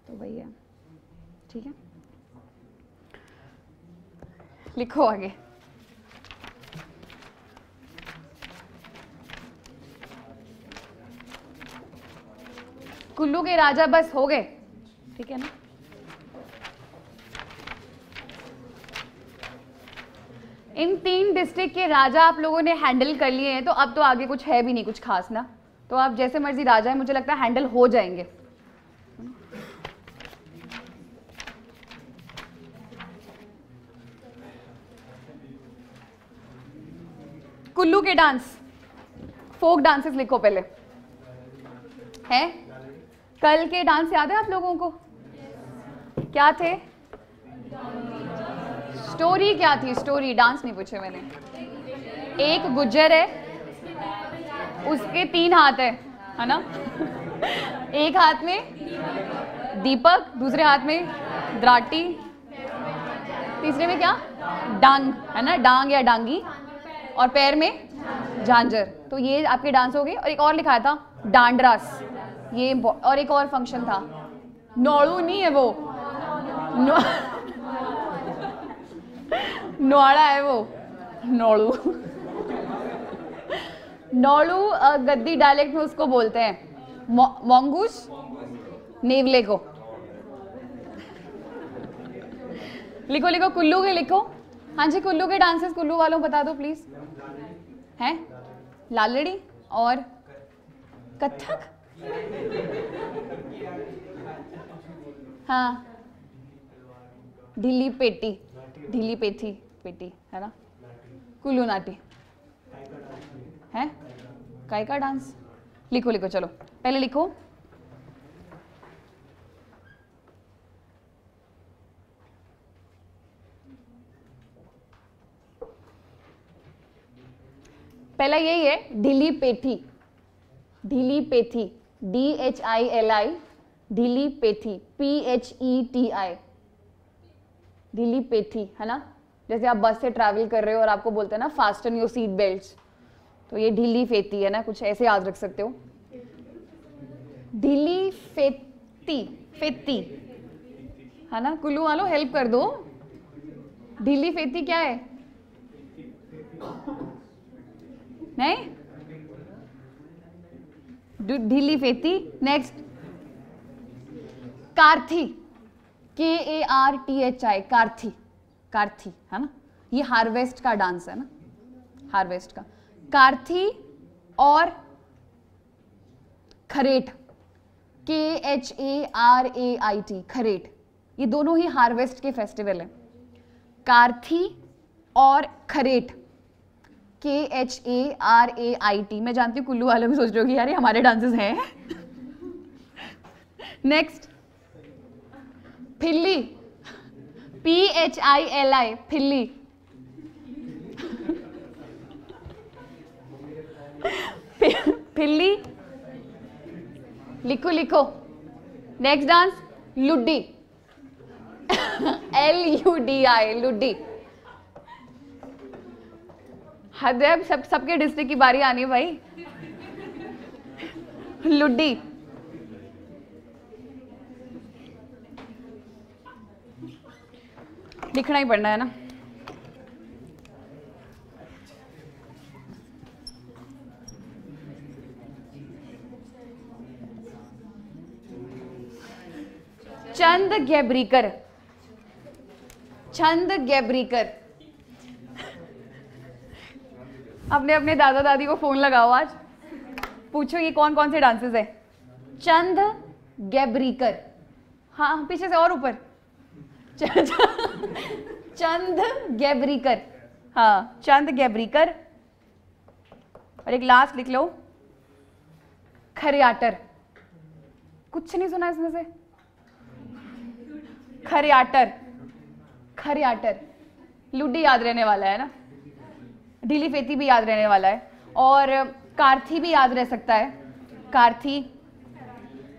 तो वही है। ठीक है, लिखो आगे। कुल्लू के राजा बस हो गए, ठीक है ना। इन 3 डिस्ट्रिक्ट के राजा आप लोगों ने हैंडल कर लिए हैं, तो अब तो आगे कुछ है भी नहीं कुछ खास ना, तो आप जैसे मर्जी राजा है, मुझे लगता है हैंडल हो जाएंगे। कुल्लू के डांस, फोक डांसेस लिखो पहले, हैं? कल के डांस याद है आप लोगों को? क्या थे? स्टोरी क्या थी? स्टोरी, डांस नहीं पूछे मैंने। एक गुज्जर है, उसके 3 हाथ है ना? एक हाथ में दीपक, दूसरे हाथ में दराटी, तीसरे में क्या? डांग, है ना, डांग या डांगी, और पैर में झांझर। तो ये आपके डांस हो गए। और एक और लिखा था डांडरास, ये, और एक और फंक्शन था, नौड़ू नहीं है वो, नौड़ा है वो, नौड़ू। नौड़ू गद्दी डायलेक्ट में उसको बोलते हैं मोंगूस नेवले को। लिखो लिखो, कुल्लू के लिखो। हाँ जी, कुल्लू के डांसेस कुल्लू वालों बता दो प्लीज। हैं? लालड़ी और कथक। हाँ, ढीली पेटी, ढीली पेथी, पेटी है ना, कुल्लू नाटी है। काय का डांस? लिखो लिखो, चलो पहले लिखो। पहला यही है, ढीली पेथी, ढीली पेथी, DHILI, ढीली पेथी, PHETI, ढीली पेथी, है ना। जैसे आप बस से ट्रैवल कर रहे हो और आपको बोलते हैं ना फास्टन योर सीट बेल्ट्स, तो ये ढीली फेती है ना, कुछ ऐसे याद रख सकते हो। ढीली फेती, फेती, है ना। कुल्लू वालों हेल्प कर दो, ढीली फेती क्या है? नहीं, ढीली फेती। नेक्स्ट, कार्थी, KARTHI, कार्थी, कार्थी, है ना। ये हार्वेस्ट का डांस है ना, हार्वेस्ट का। कार्थी और खरेट, KHARAIT, खरेट, ये दोनों ही हार्वेस्ट के फेस्टिवल हैं। कार्थी और खरेट, KHARAIT। मैं जानती हूँ कुल्लू वाले भी सोच रहे हो कि यार ये हमारे डांसेस हैं। Next, फिल्ली, PHILI, फिल्ली। फिल्ली, लिखो लिखो। Next dance, Luddi, LUDI, Luddi. हद है, सबके डिस्ट्रिक्ट की बारी आनी है भाई। लुड्डी, लिखना ही पड़ना है ना। चंद गैब्रीकर, चंद गैब्रीकर। अपने अपने दादा दादी को फोन लगाओ आज, पूछो ये कौन कौन से डांसेस है। चंद गैब्रीकर, हाँ पीछे से और ऊपर। चंद गैब्रीकर, हाँ चंद गैब्रीकर। और एक लास्ट लिख लो, खरियाटर। कुछ नहीं सुना इसमें से? खरियाटर, खरियाटर, लुड्डी याद रहने वाला है ना, ढीली फेती भी याद रहने वाला है, और कार्थी भी याद रह सकता है, कार्थी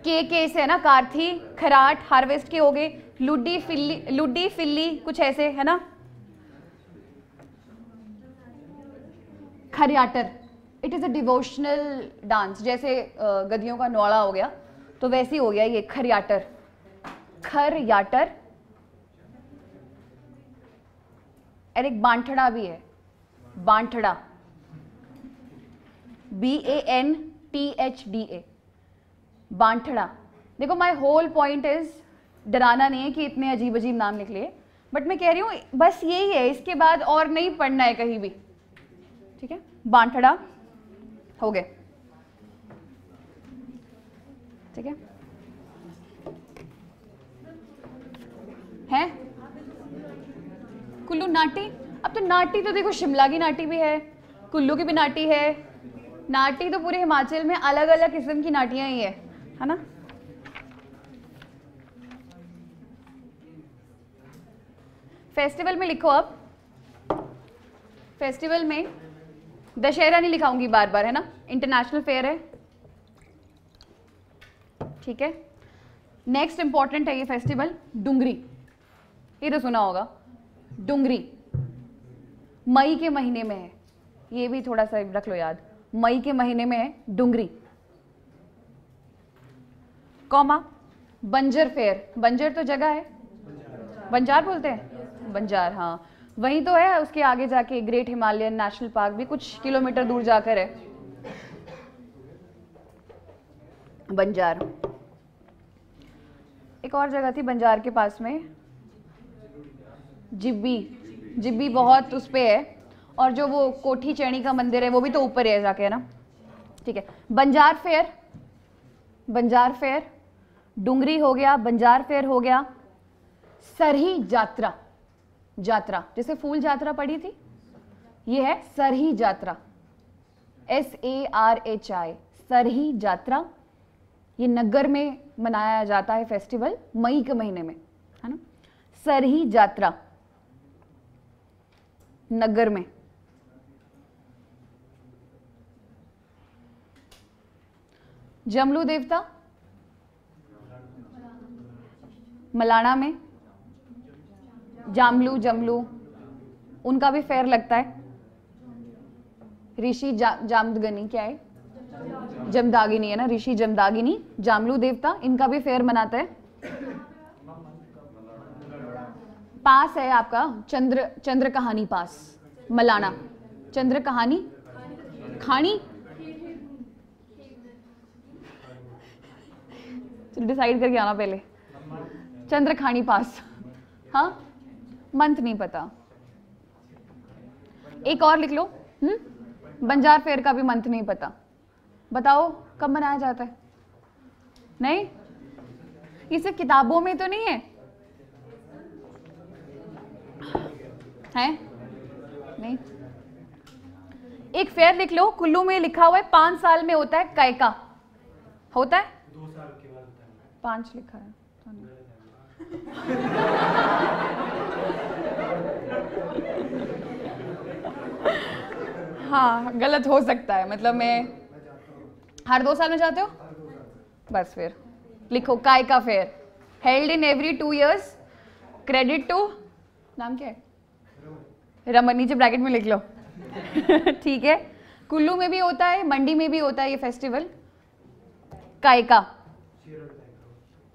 के से है ना, कार्थी, खराट, हार्वेस्ट के हो गए, लुड्डी फिल्ली कुछ ऐसे है ना। Khariyatar, it is a devotional dance, जैसे गधियों का नौड़ा हो गया तो वैसे ही हो गया ये खरियाटर, खरियाटर। और एक बांठड़ा भी है, बांठड़ा, BANTHDA, बांठड़ा। देखो माय होल पॉइंट इज डराना नहीं है कि इतने अजीब अजीब नाम लिख लिए, बट मैं कह रही हूँ बस यही है, इसके बाद और नहीं पढ़ना है कहीं भी, ठीक है। बांठड़ा हो गए, ठीक है। कुल्लू नाटी, अब तो नाटी तो देखो शिमला की नाटी भी है, कुल्लू की भी नाटी है, नाटी तो पूरे हिमाचल में अलग अलग किस्म की नाटियां ही है ना। फेस्टिवल में लिखो, अब फेस्टिवल में दशहरा नहीं लिखाऊंगी बार बार, है ना, इंटरनेशनल फेयर है, ठीक है। नेक्स्ट इंपॉर्टेंट है ये फेस्टिवल, डुंगरी, ये तो सुना होगा, डुंगरी मई के महीने में है, ये भी थोड़ा सा रख लो याद, मई के महीने में है डुंगरी, कॉमा बंजर फेयर, बंजर तो जगह है, बंजार बोलते हैं, बंजार, हाँ वही तो है, उसके आगे जाके ग्रेट हिमालयन नेशनल पार्क भी कुछ किलोमीटर दूर जाकर है, बंजार। एक और जगह थी बंजार के पास में, जिब्बी, जिब्बी बहुत उस पे है, और जो वो कोठी चैनी का मंदिर है वो भी तो ऊपर है जाके, है ना, ठीक है। बंजार फेयर, बंजार फेयर, डुंगरी हो गया, बंजार फेयर हो गया। सरही जात्रा, जात्रा जैसे फूल जात्रा पड़ी थी, ये है सरही जात्रा, SARHI, सरही जात्रा। ये नग्गर में मनाया जाता है फेस्टिवल, मई के महीने में, है ना, सरही जात्रा नग्गर में। जमलू देवता मलाना में, जामलू, जमलू, उनका भी फेयर लगता है। ऋषि जामदगनी क्या है, जमदागिनी है ना, ऋषि जमदागिनी, जामलू देवता, इनका भी फेयर मनाता है। पास है आपका चंद्र कहानी पास, मलाना, चंद्र कहानी खानी, डिसाइड करके आना पहले, चंद्र खानी पास, हाँ मंथ नहीं पता, एक और लिख लो, बंजार फेयर का भी मंथ नहीं पता, बताओ कब मनाया जाता है? नहीं, ये सिर्फ किताबों में तो नहीं है, है नहीं। एक फेयर लिख लो, कुल्लू में लिखा हुआ है 5 साल में होता है, कायका होता है, 2 साल के बाद होता है, 5 लिखा है हाँ गलत हो सकता है, मतलब मैं हर 2 साल में जाते हो, बस फिर लिखो Kayka fair, held in every 2 years, credit to, नाम क्या है, रमन, नीचे ब्रैकेट में लिख लो ठीक है। कुल्लू में भी होता है, मंडी में भी होता है ये फेस्टिवल, कायका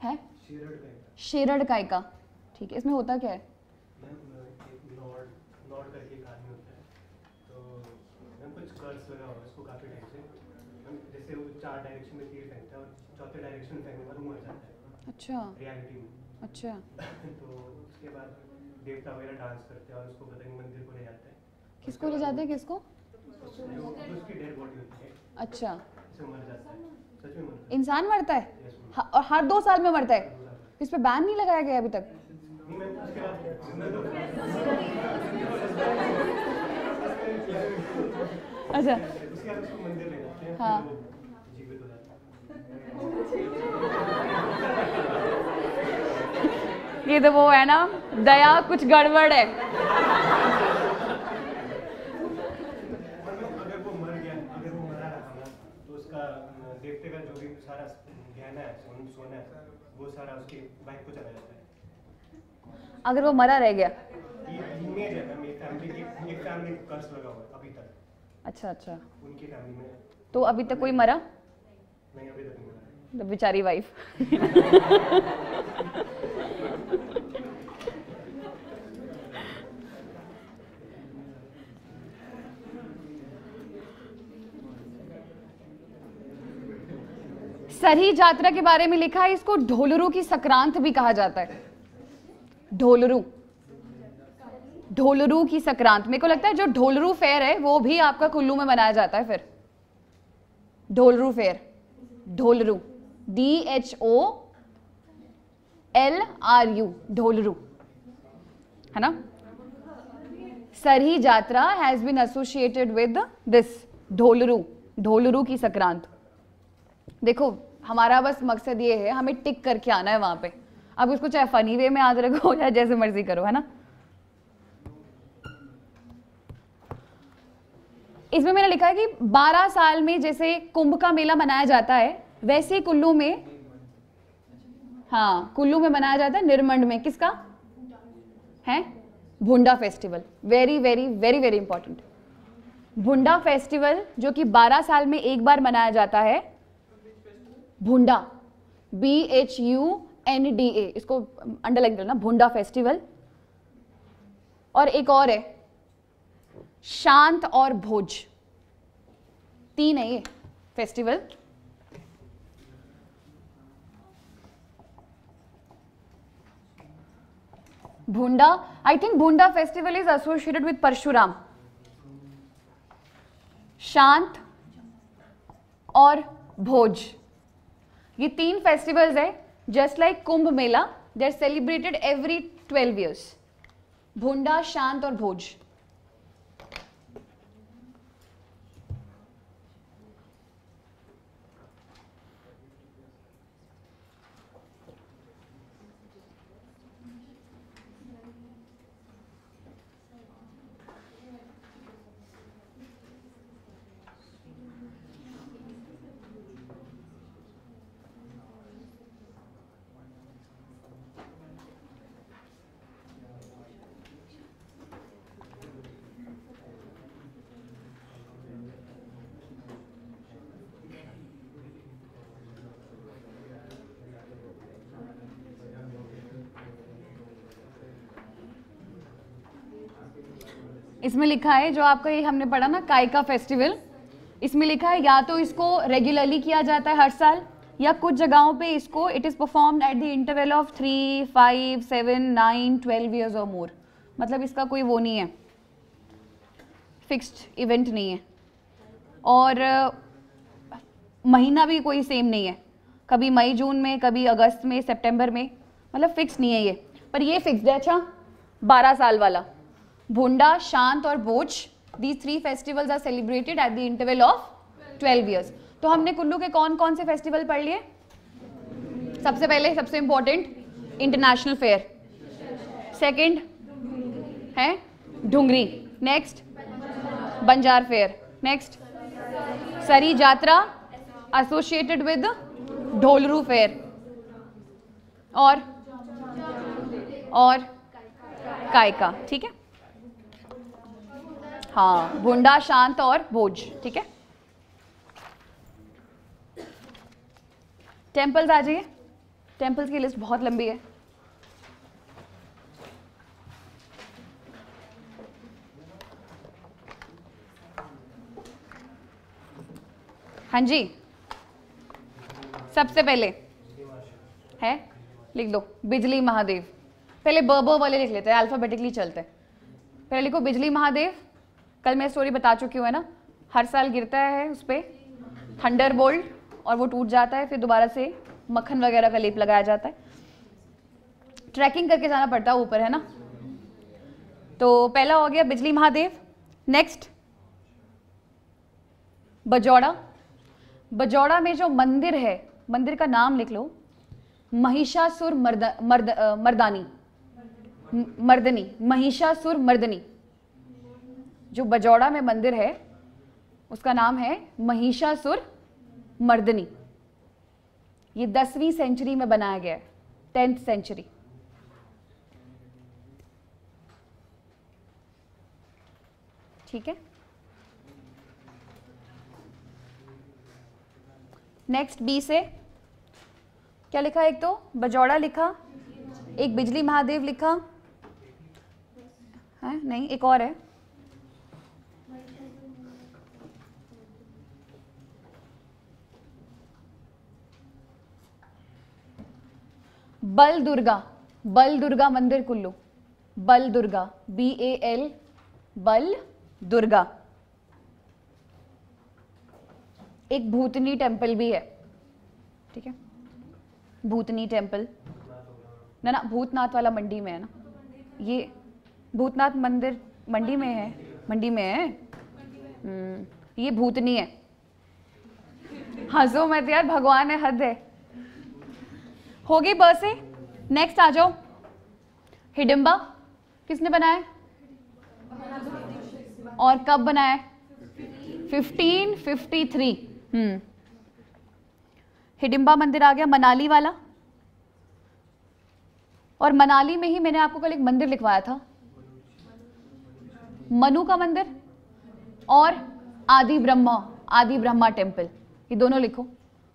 है, शेरड़ कायका, ठीक है। इसमें होता क्या है? नॉर्ड करके एक आदमी होता है, तो मैम कुछ कर्स लगा हुआ है उसको काफी टाइम से, जैसे वो 4 डायरेक्शन में तीर फेंकता है और चौथे डायरेक्शन में फेंकने पर वो मर जाता है, अच्छा रियलिटी में, अच्छा तो उसके बाद देवता वगैरह डांस करते हैं और उसको पता नहीं मंदिर को ले जाते हैं। किसको ले जाते हैं, किसको? उसकी डेड बॉडी होती है, अच्छा इसमें मर जाता है, सच में मरता है, इंसान मरता है, और हर 2 साल में मरता है, इस पे बैन नहीं लगाया गया अभी तक? नहीं मैम, उसके बाद अच्छा उसके बाद उसको मंदिर ले जाते हैं, हाँ, जीवित हो जाता है। ये तो वो है ना, दया कुछ गड़बड़ है। अगर वो मर गया, अगर वो मरा रहा ना, तो उसका देवते का जो भी सारा गहना है, सोना है, वो सारा उसकी वाइफ को चला जाता है। अगर वो मरा रह गया, इमेज है मेरी फैमिली की, एक फैमिली को कर्ज लगा हुआ है अभी तक। अच्छा अच्छा, उनकी फैमिली में तो अभी तक कोई मरा नहीं, अभी तक नहीं मरा। तो बेचारी वाइफ। सरही यात्रा के बारे में लिखा है, इसको ढोलरू की संक्रांत भी कहा जाता है। ढोलरू, ढोलरू की संक्रांत। मेरे को लगता है जो ढोलरू फेयर है वो भी आपका कुल्लू में मनाया जाता है। फिर ढोलरू फेयर, ढोलरू, DHOLRU, ढोलरू, है ना। Sarhi yatra has been associated with this, Dholru, Dholru की संक्रांत। देखो हमारा बस मकसद ये है, हमें टिक करके आना है वहां पे। अब उसको चाहे फनी वे में याद रखो या जैसे मर्जी करो, है ना। इसमें मैंने लिखा है कि 12 साल में जैसे कुंभ का मेला मनाया जाता है, वैसे कुल्लू में, हाँ कुल्लू में मनाया जाता है निरमंड में, किसका है, भुंडा festival. Very very very very important. भुंडा फेस्टिवल जो कि 12 साल में एक बार मनाया जाता है, भुंडा, BHUNDA, इसको अंडरलाइन करना, भुंडा फेस्टिवल। और एक और है शांत और भोज, 3 है ये festival. Bhunda, I think Bhunda festival is associated with Parshuram. Shant और भोज, ये 3 फेस्टिवल्स है, just like Kumbh Mela, they are celebrated every 12 years. Bhunda, Shant और भोज। इसमें लिखा है जो आपका ये हमने पढ़ा ना कायका फेस्टिवल, इसमें लिखा है या तो इसको रेगुलरली किया जाता है हर साल, या कुछ जगहों पे इसको it is performed at the interval of 3, 5, 7, 9, 12 years और मोर। मतलब इसका कोई वो नहीं है, फिक्स्ड इवेंट नहीं है, और महीना भी कोई सेम नहीं है, कभी मई जून में, कभी अगस्त में, सितंबर में, मतलब फिक्स नहीं है ये। पर ये फिक्स्ड है। अच्छा, 12 साल वाला भुंडा, शांत और भोज, these 3 festivals are celebrated at the interval of 12 years। तो हमने कुल्लू के कौन कौन से फेस्टिवल पढ़ लिए? सबसे पहले, सबसे इंपॉर्टेंट, इंटरनेशनल फेयर। सेकंड है Dhungri. Next Banjar fair. Next Sari yatra associated with ढोलरू fair. और कायका। ठीक है, हाँ, भुंडा, शांत और भोज। ठीक है, टेम्पल्स आ जाइए। टेम्पल्स की लिस्ट बहुत लंबी है। हाँ जी, सबसे पहले है, लिख दो बिजली महादेव। पहले ब वाले लिख लेते हैं, अल्फाबेटिकली चलते हैं। पहले लिखो बिजली महादेव। कल मैं स्टोरी बता चुकी हूँ, है ना। हर साल गिरता है उस पर थंडर बोल्ट और वो टूट जाता है, फिर दोबारा से मक्खन वगैरह का लेप लगाया जाता है। ट्रैकिंग करके जाना पड़ता है ऊपर, है ना। तो पहला हो गया बिजली महादेव। नेक्स्ट बजौड़ा। बजौड़ा में जो मंदिर है, मंदिर का नाम लिख लो, महिषासुर मर्दानी। मर्दनी, महिषासुर मर्दनी। जो बजौड़ा में मंदिर है उसका नाम है महिषासुर मर्दनी। ये 10वीं सेंचुरी में बनाया गया है, 10th सेंचुरी। ठीक है, नेक्स्ट बी से क्या लिखा? एक तो बजौड़ा लिखा, एक बिजली महादेव लिखा है, नहीं एक और है, बल दुर्गा, बल दुर्गा मंदिर कुल्लू, बल दुर्गा, BAL, बल दुर्गा। एक भूतनी टेम्पल भी है, ठीक है, भूतनी टेम्पल ना, ना भूतनाथ वाला मंडी में है ना, ये भूतनाथ मंदिर मंडी में है, मंडी में है। ये भूतनी है। हंसो मत यार, भगवान है, हद है। होगी ब से। नेक्स्ट आ जाओ, हिडिंबा किसने बनाया और कब बनाया? 1553। हिडिंबा मंदिर आ गया, मनाली वाला। और मनाली में ही मैंने आपको कल एक मंदिर लिखवाया था, मनु का मंदिर और आदि ब्रह्मा टेम्पल। ये दोनों लिखो,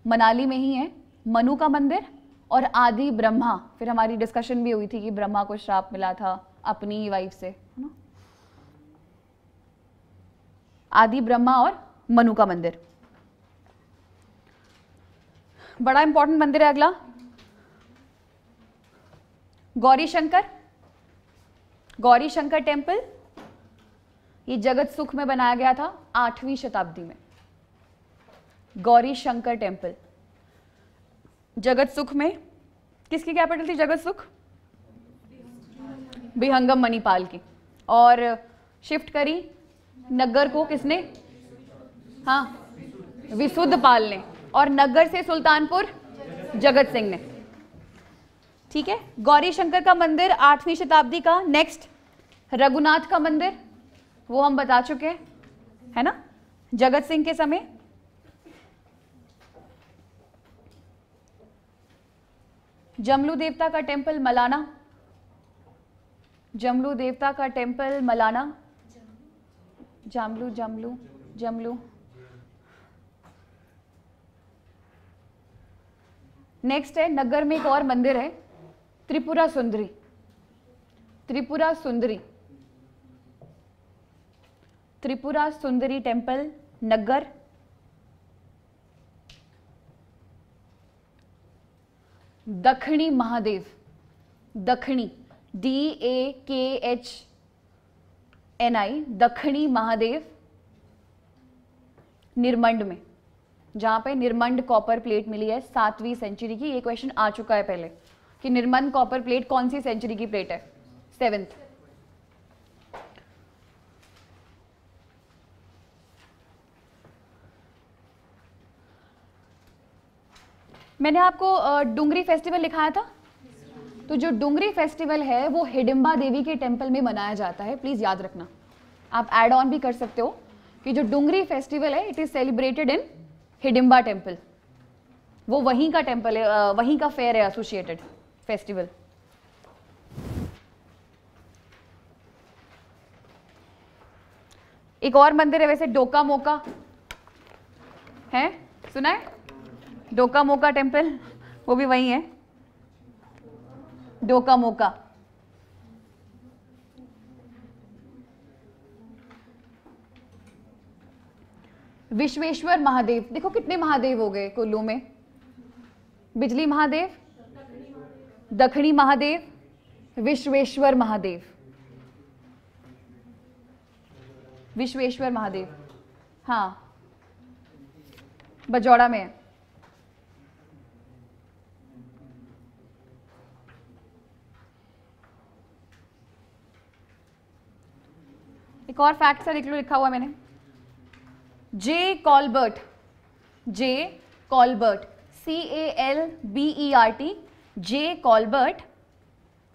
मनाली में ही है मनु का मंदिर और आदि ब्रह्मा। फिर हमारी डिस्कशन भी हुई थी कि ब्रह्मा को श्राप मिला था अपनी ही वाइफ से, है ना। आदि ब्रह्मा और मनु का मंदिर, बड़ा इंपॉर्टेंट मंदिर है। अगला गौरी शंकर, गौरी शंकर टेम्पल। ये जगत सुख में बनाया गया था 8वीं शताब्दी में। गौरी शंकर टेम्पल जगत सुख में, किसकी कैपिटल थी जगत सुख? विहंगम मणिपाल की। और शिफ्ट करी नगर को किसने? हाँ, विशुद्धपाल ने। और नगर से सुल्तानपुर जगत सिंह ने। ठीक है, गौरी शंकर का मंदिर 8वीं शताब्दी का। नेक्स्ट रघुनाथ का मंदिर, वो हम बता चुके हैं, है ना, जगत सिंह के समय। जमलू देवता का टेम्पल मलाना, जमलू देवता का टेम्पल मलाना, जामलू जमलू जमलू। नेक्स्ट है नगर में एक और मंदिर है, त्रिपुरा सुंदरी, त्रिपुरा सुंदरी, त्रिपुरा सुंदरी टेम्पल नगर। दक्षिणी महादेव, दक्षिणी DAKHNI, दक्षिणी महादेव निर्मंड में, जहां पे निर्मंड कॉपर प्लेट मिली है 7वीं सेंचुरी की। ये क्वेश्चन आ चुका है पहले कि निर्मंड कॉपर प्लेट कौन सी सेंचुरी की प्लेट है? 7th। मैंने आपको डुंगरी फेस्टिवल लिखाया था, तो जो डुंगरी फेस्टिवल है वो हिडिंबा देवी के टेम्पल में मनाया जाता है। प्लीज याद रखना, आप ऐड ऑन भी कर सकते हो कि जो डुंगरी फेस्टिवल है it is celebrated in Hidimba temple. वो वहीं का टेम्पल है, वहीं का फेयर है, एसोसिएटेड फेस्टिवल। एक और मंदिर है वैसे, डोका मोका है, सुना है? डोका मोका टेम्पल, वो भी वही है, डोका मोका। विश्वेश्वर महादेव, देखो कितने महादेव हो गए कुल्लू में। बिजली महादेव, दक्षिणी महादेव, विश्वेश्वर महादेव, विश्वेश्वर महादेव, हाँ बजौड़ा में है। एक और फैक्ट सा लिख लो, लिखा हुआ मैंने, J Calbert, J Calbert, CALBERT, J Calbert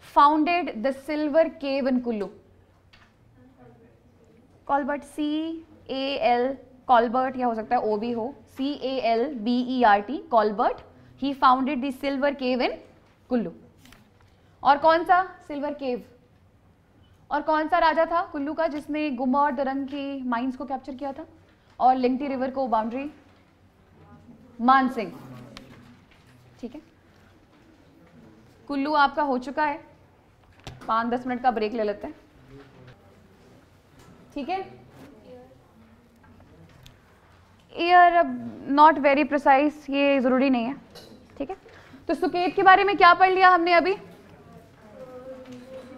founded the silver cave in Kullu? Calbert, CAL, Calbert, या हो सकता है O भी हो, CALBERT, Calbert, he founded the silver cave in Kullu. और कौन सा सिल्वर केव, और कौन सा राजा था कुल्लू का जिसने गुम्बा और दरंग की माइंस को कैप्चर किया था और लिंगटी रिवर को बाउंड्री? मान सिंह। ठीक है, कुल्लू आपका हो चुका है, 5-10 मिनट का ब्रेक ले लेते हैं। ठीक है, ईयर अब नॉट वेरी प्रिसाइज, ये जरूरी नहीं है। ठीक है, तो सुकेत के बारे में क्या पढ़ लिया हमने अभी?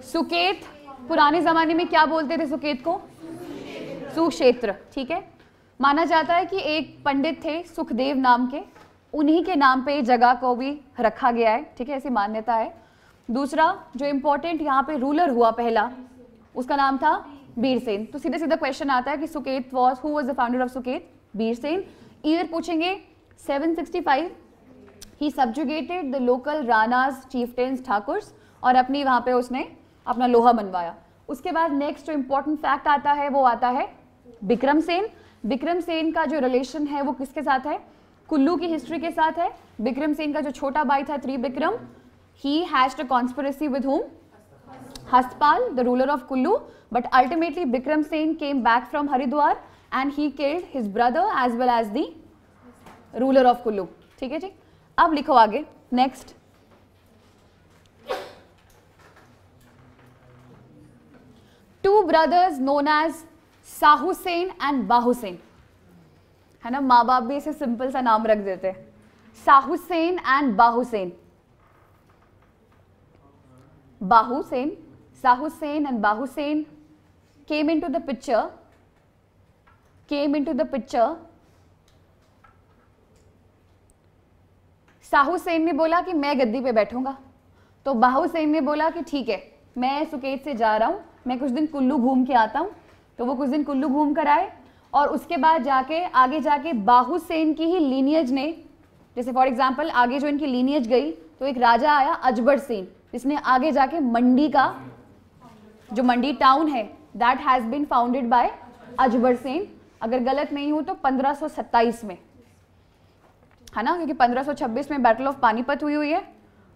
सुकेत, पुराने जमाने में क्या बोलते थे सुकेत को? सुक्षेत्र। ठीक है, माना जाता है कि एक पंडित थे सुखदेव नाम के, उन्हीं के नाम पे जगह को भी रखा गया है। ठीक है, ऐसी मान्यता है। दूसरा जो इंपॉर्टेंट यहाँ पे रूलर हुआ पहला, उसका नाम था बीरसेन। तो सीधा सीधा क्वेश्चन आता है कि Suket was, who was the founder of Suket? Birsen. Year पूछेंगे 765, ही subjugated the local Rana's, chieftains, Thakur's, और अपनी वहाँ पे उसने अपना लोहा बनवाया। उसके बाद नेक्स्ट जो इंपॉर्टेंट फैक्ट आता है वो आता है विक्रम सेन। विक्रम सेन का जो रिलेशन है वो किसके साथ है? कुल्लू की हिस्ट्री के साथ है। विक्रम सेन का जो छोटा भाई था Trivikram, he hatched a conspiracy with whom? Haspal, the ruler of Kullu, but ultimately Bikram Sen came back from Haridwar and he killed his brother as well as the ruler of Kullu. ठीक है जी, अब लिखो आगे next. Two brothers known as Sahu Sen and Bahu Sen, है ना, माँ बाप भी इसे सिंपल सा नाम रख देते हैं, Sahu Sen and Bahu Sen. Bahu Sen, Sahu Sen and Bahu Sen came into the picture, Sahu Sen ने बोला कि मैं गद्दी पे बैठूंगा, तो बाहू सेन ने बोला कि ठीक है, मैं सुकेत से जा रहा हूँ, मैं कुछ दिन कुल्लू घूम के आता हूँ। तो वो कुछ दिन कुल्लू घूम कर आए और उसके बाद जाके आगे जाके बाहू सेन की ही लीनियज ने, जैसे फॉर एग्जाम्पल आगे जो इनकी लीनियज गई तो एक राजा आया अजबर सेन, जिसने आगे जाके मंडी का, जो मंडी टाउन है, that has been founded by Ajbar Sen. अगर गलत नहीं हूं तो 1527 में, है ना, क्योंकि 1526 में बैटल ऑफ पानीपत हुई है।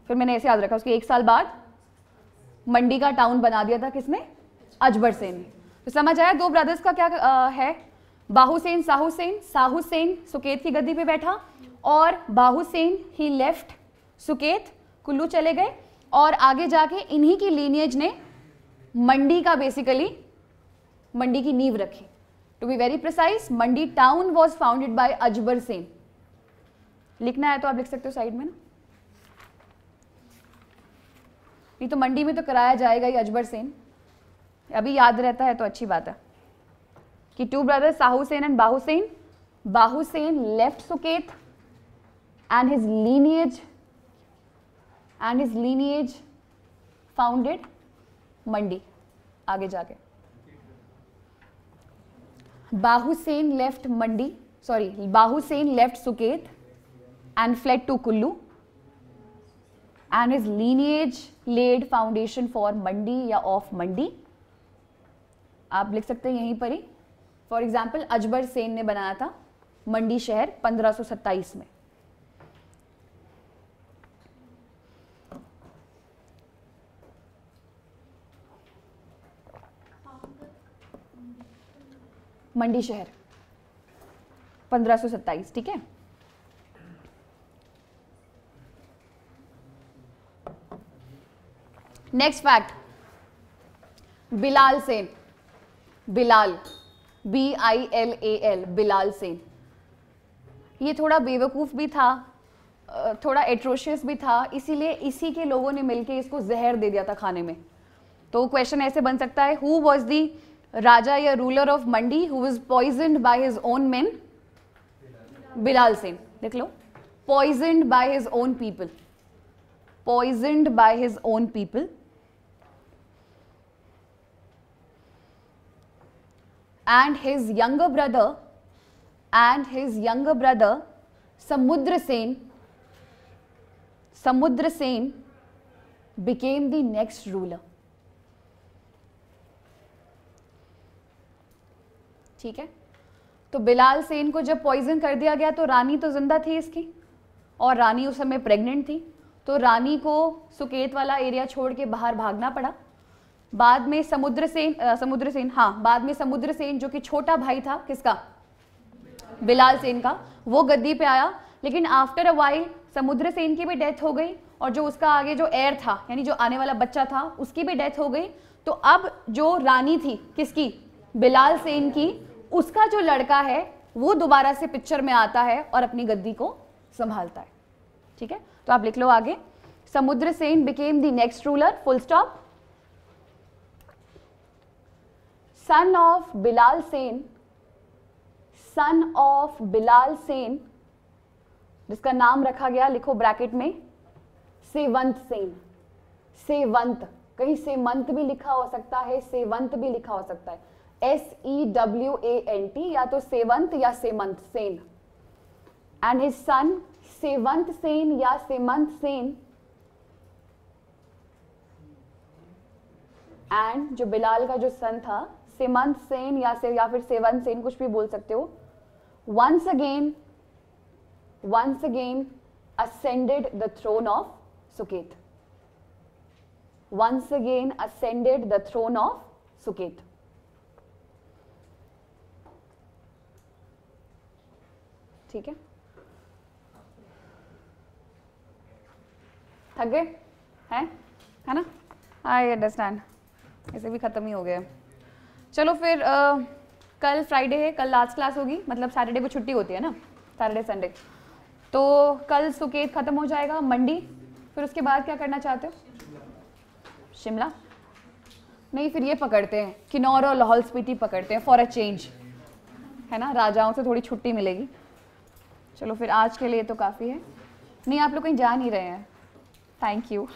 फिर मैंने ऐसे याद रखा, उसके 1 साल बाद मंडी का टाउन बना दिया था किसने? अजबर सेन ने। तो समझ आया दो ब्रदर्स का क्या है? बाहू सेन, साहू सेन। साहू सेन सुकेत की गद्दी पे बैठा और बाहू सेन ही लेफ्ट सुकेत, कुल्लू चले गए और आगे जाके इन्हीं की लीनियज ने मंडी का, बेसिकली मंडी की नींव रखी। To be very precise, Mandi town was founded by Ajbar Sen. लिखना है तो आप लिख सकते हो साइड में ना, नहीं तो मंडी में तो कराया जाएगा ही अजबर सेन, अभी याद रहता है तो अच्छी बात है कि two brothers Sahu Sen and Bahu Sen. Bahu Sen left Suket and his lineage founded Mandi। आगे जाके बाहू Sen left Mandi, sorry, Bahu Sen left Suket and fled to Kullu and his lineage laid foundation for Mandi या of Mandi। आप लिख सकते हैं यहीं पर ही, फॉर एग्जाम्पल अजबर सेन ने बनाया था मंडी शहर 1527 में। मंडी शहर 1527, ठीक है। Next fact, Bilal Sen, Bilal BILAL, Bilal Sen. ये थोड़ा बेवकूफ़ भी था, थोड़ा एट्रोशियस भी था, इसीलिए इसी के लोगों ने मिलके इसको जहर दे दिया था खाने में। तो क्वेश्चन ऐसे बन सकता है, who was the raja or ruler of Mandi who was poisoned by his own men? Bilal Sen. देख लो, poisoned by his own people, poisoned by his own people. And his younger brother Samudra Sen became the next ruler. ठीक है, तो बिलाल सेन को जब poison कर दिया गया तो रानी तो जिंदा थी इसकी, और रानी उस समय प्रेग्नेंट थी, तो रानी को सुकेत वाला एरिया छोड़ के बाहर भागना पड़ा। बाद में समुद्र सेन जो कि छोटा भाई था किसका, बिलाल सेन का, वो गद्दी पे आया। लेकिन आफ्टर अ वाइल समुद्र सेन की भी डेथ हो गई, और जो उसका आगे जो एयर था यानी जो आने वाला बच्चा था उसकी भी डेथ हो गई। तो अब जो रानी थी किसकी, बिलाल सेन की, उसका जो लड़का है वो दोबारा से पिक्चर में आता है और अपनी गद्दी को संभालता है। ठीक है, तो आप लिख लो आगे, समुद्र Sen became the next ruler, full stop. Son of Bilal Sen, son of Bilal Sen, जिसका नाम रखा गया, लिखो ब्रैकेट में, सेवंत सेन। सेवंत, कहीं सेमंत भी लिखा हो सकता है, सेवंत भी लिखा हो सकता है, SEWANT, या तो सेवंत या Semant Sen. And his son Sevant Sen या सेमंत सेन, एंड जो बिलाल का जो सन था सेमंत सेन या फिर सेवंत सेन, कुछ भी बोल सकते हो, once again ascended the throne of Suket. Once again ascended the throne of Suket. ठीक है, थक गए हैं, है ना? आई अंडरस्टैंड, ऐसे भी खत्म ही हो गया। चलो फिर कल फ्राइडे है, कल लास्ट क्लास होगी, मतलब सैटरडे को छुट्टी होती है ना, सैटरडे संडे, तो कल सुकेत खत्म हो जाएगा, मंडी। फिर उसके बाद क्या करना चाहते हो? शिमला नहीं, फिर ये पकड़ते हैं, किन्नौर और लाहौल स्पीति पकड़ते हैं फॉर अ चेंज, है ना, राजाओं से थोड़ी छुट्टी मिलेगी। चलो फिर आज के लिए तो काफ़ी है। नहीं, आप लोग कहीं जा नहीं रहे हैं। Thank you.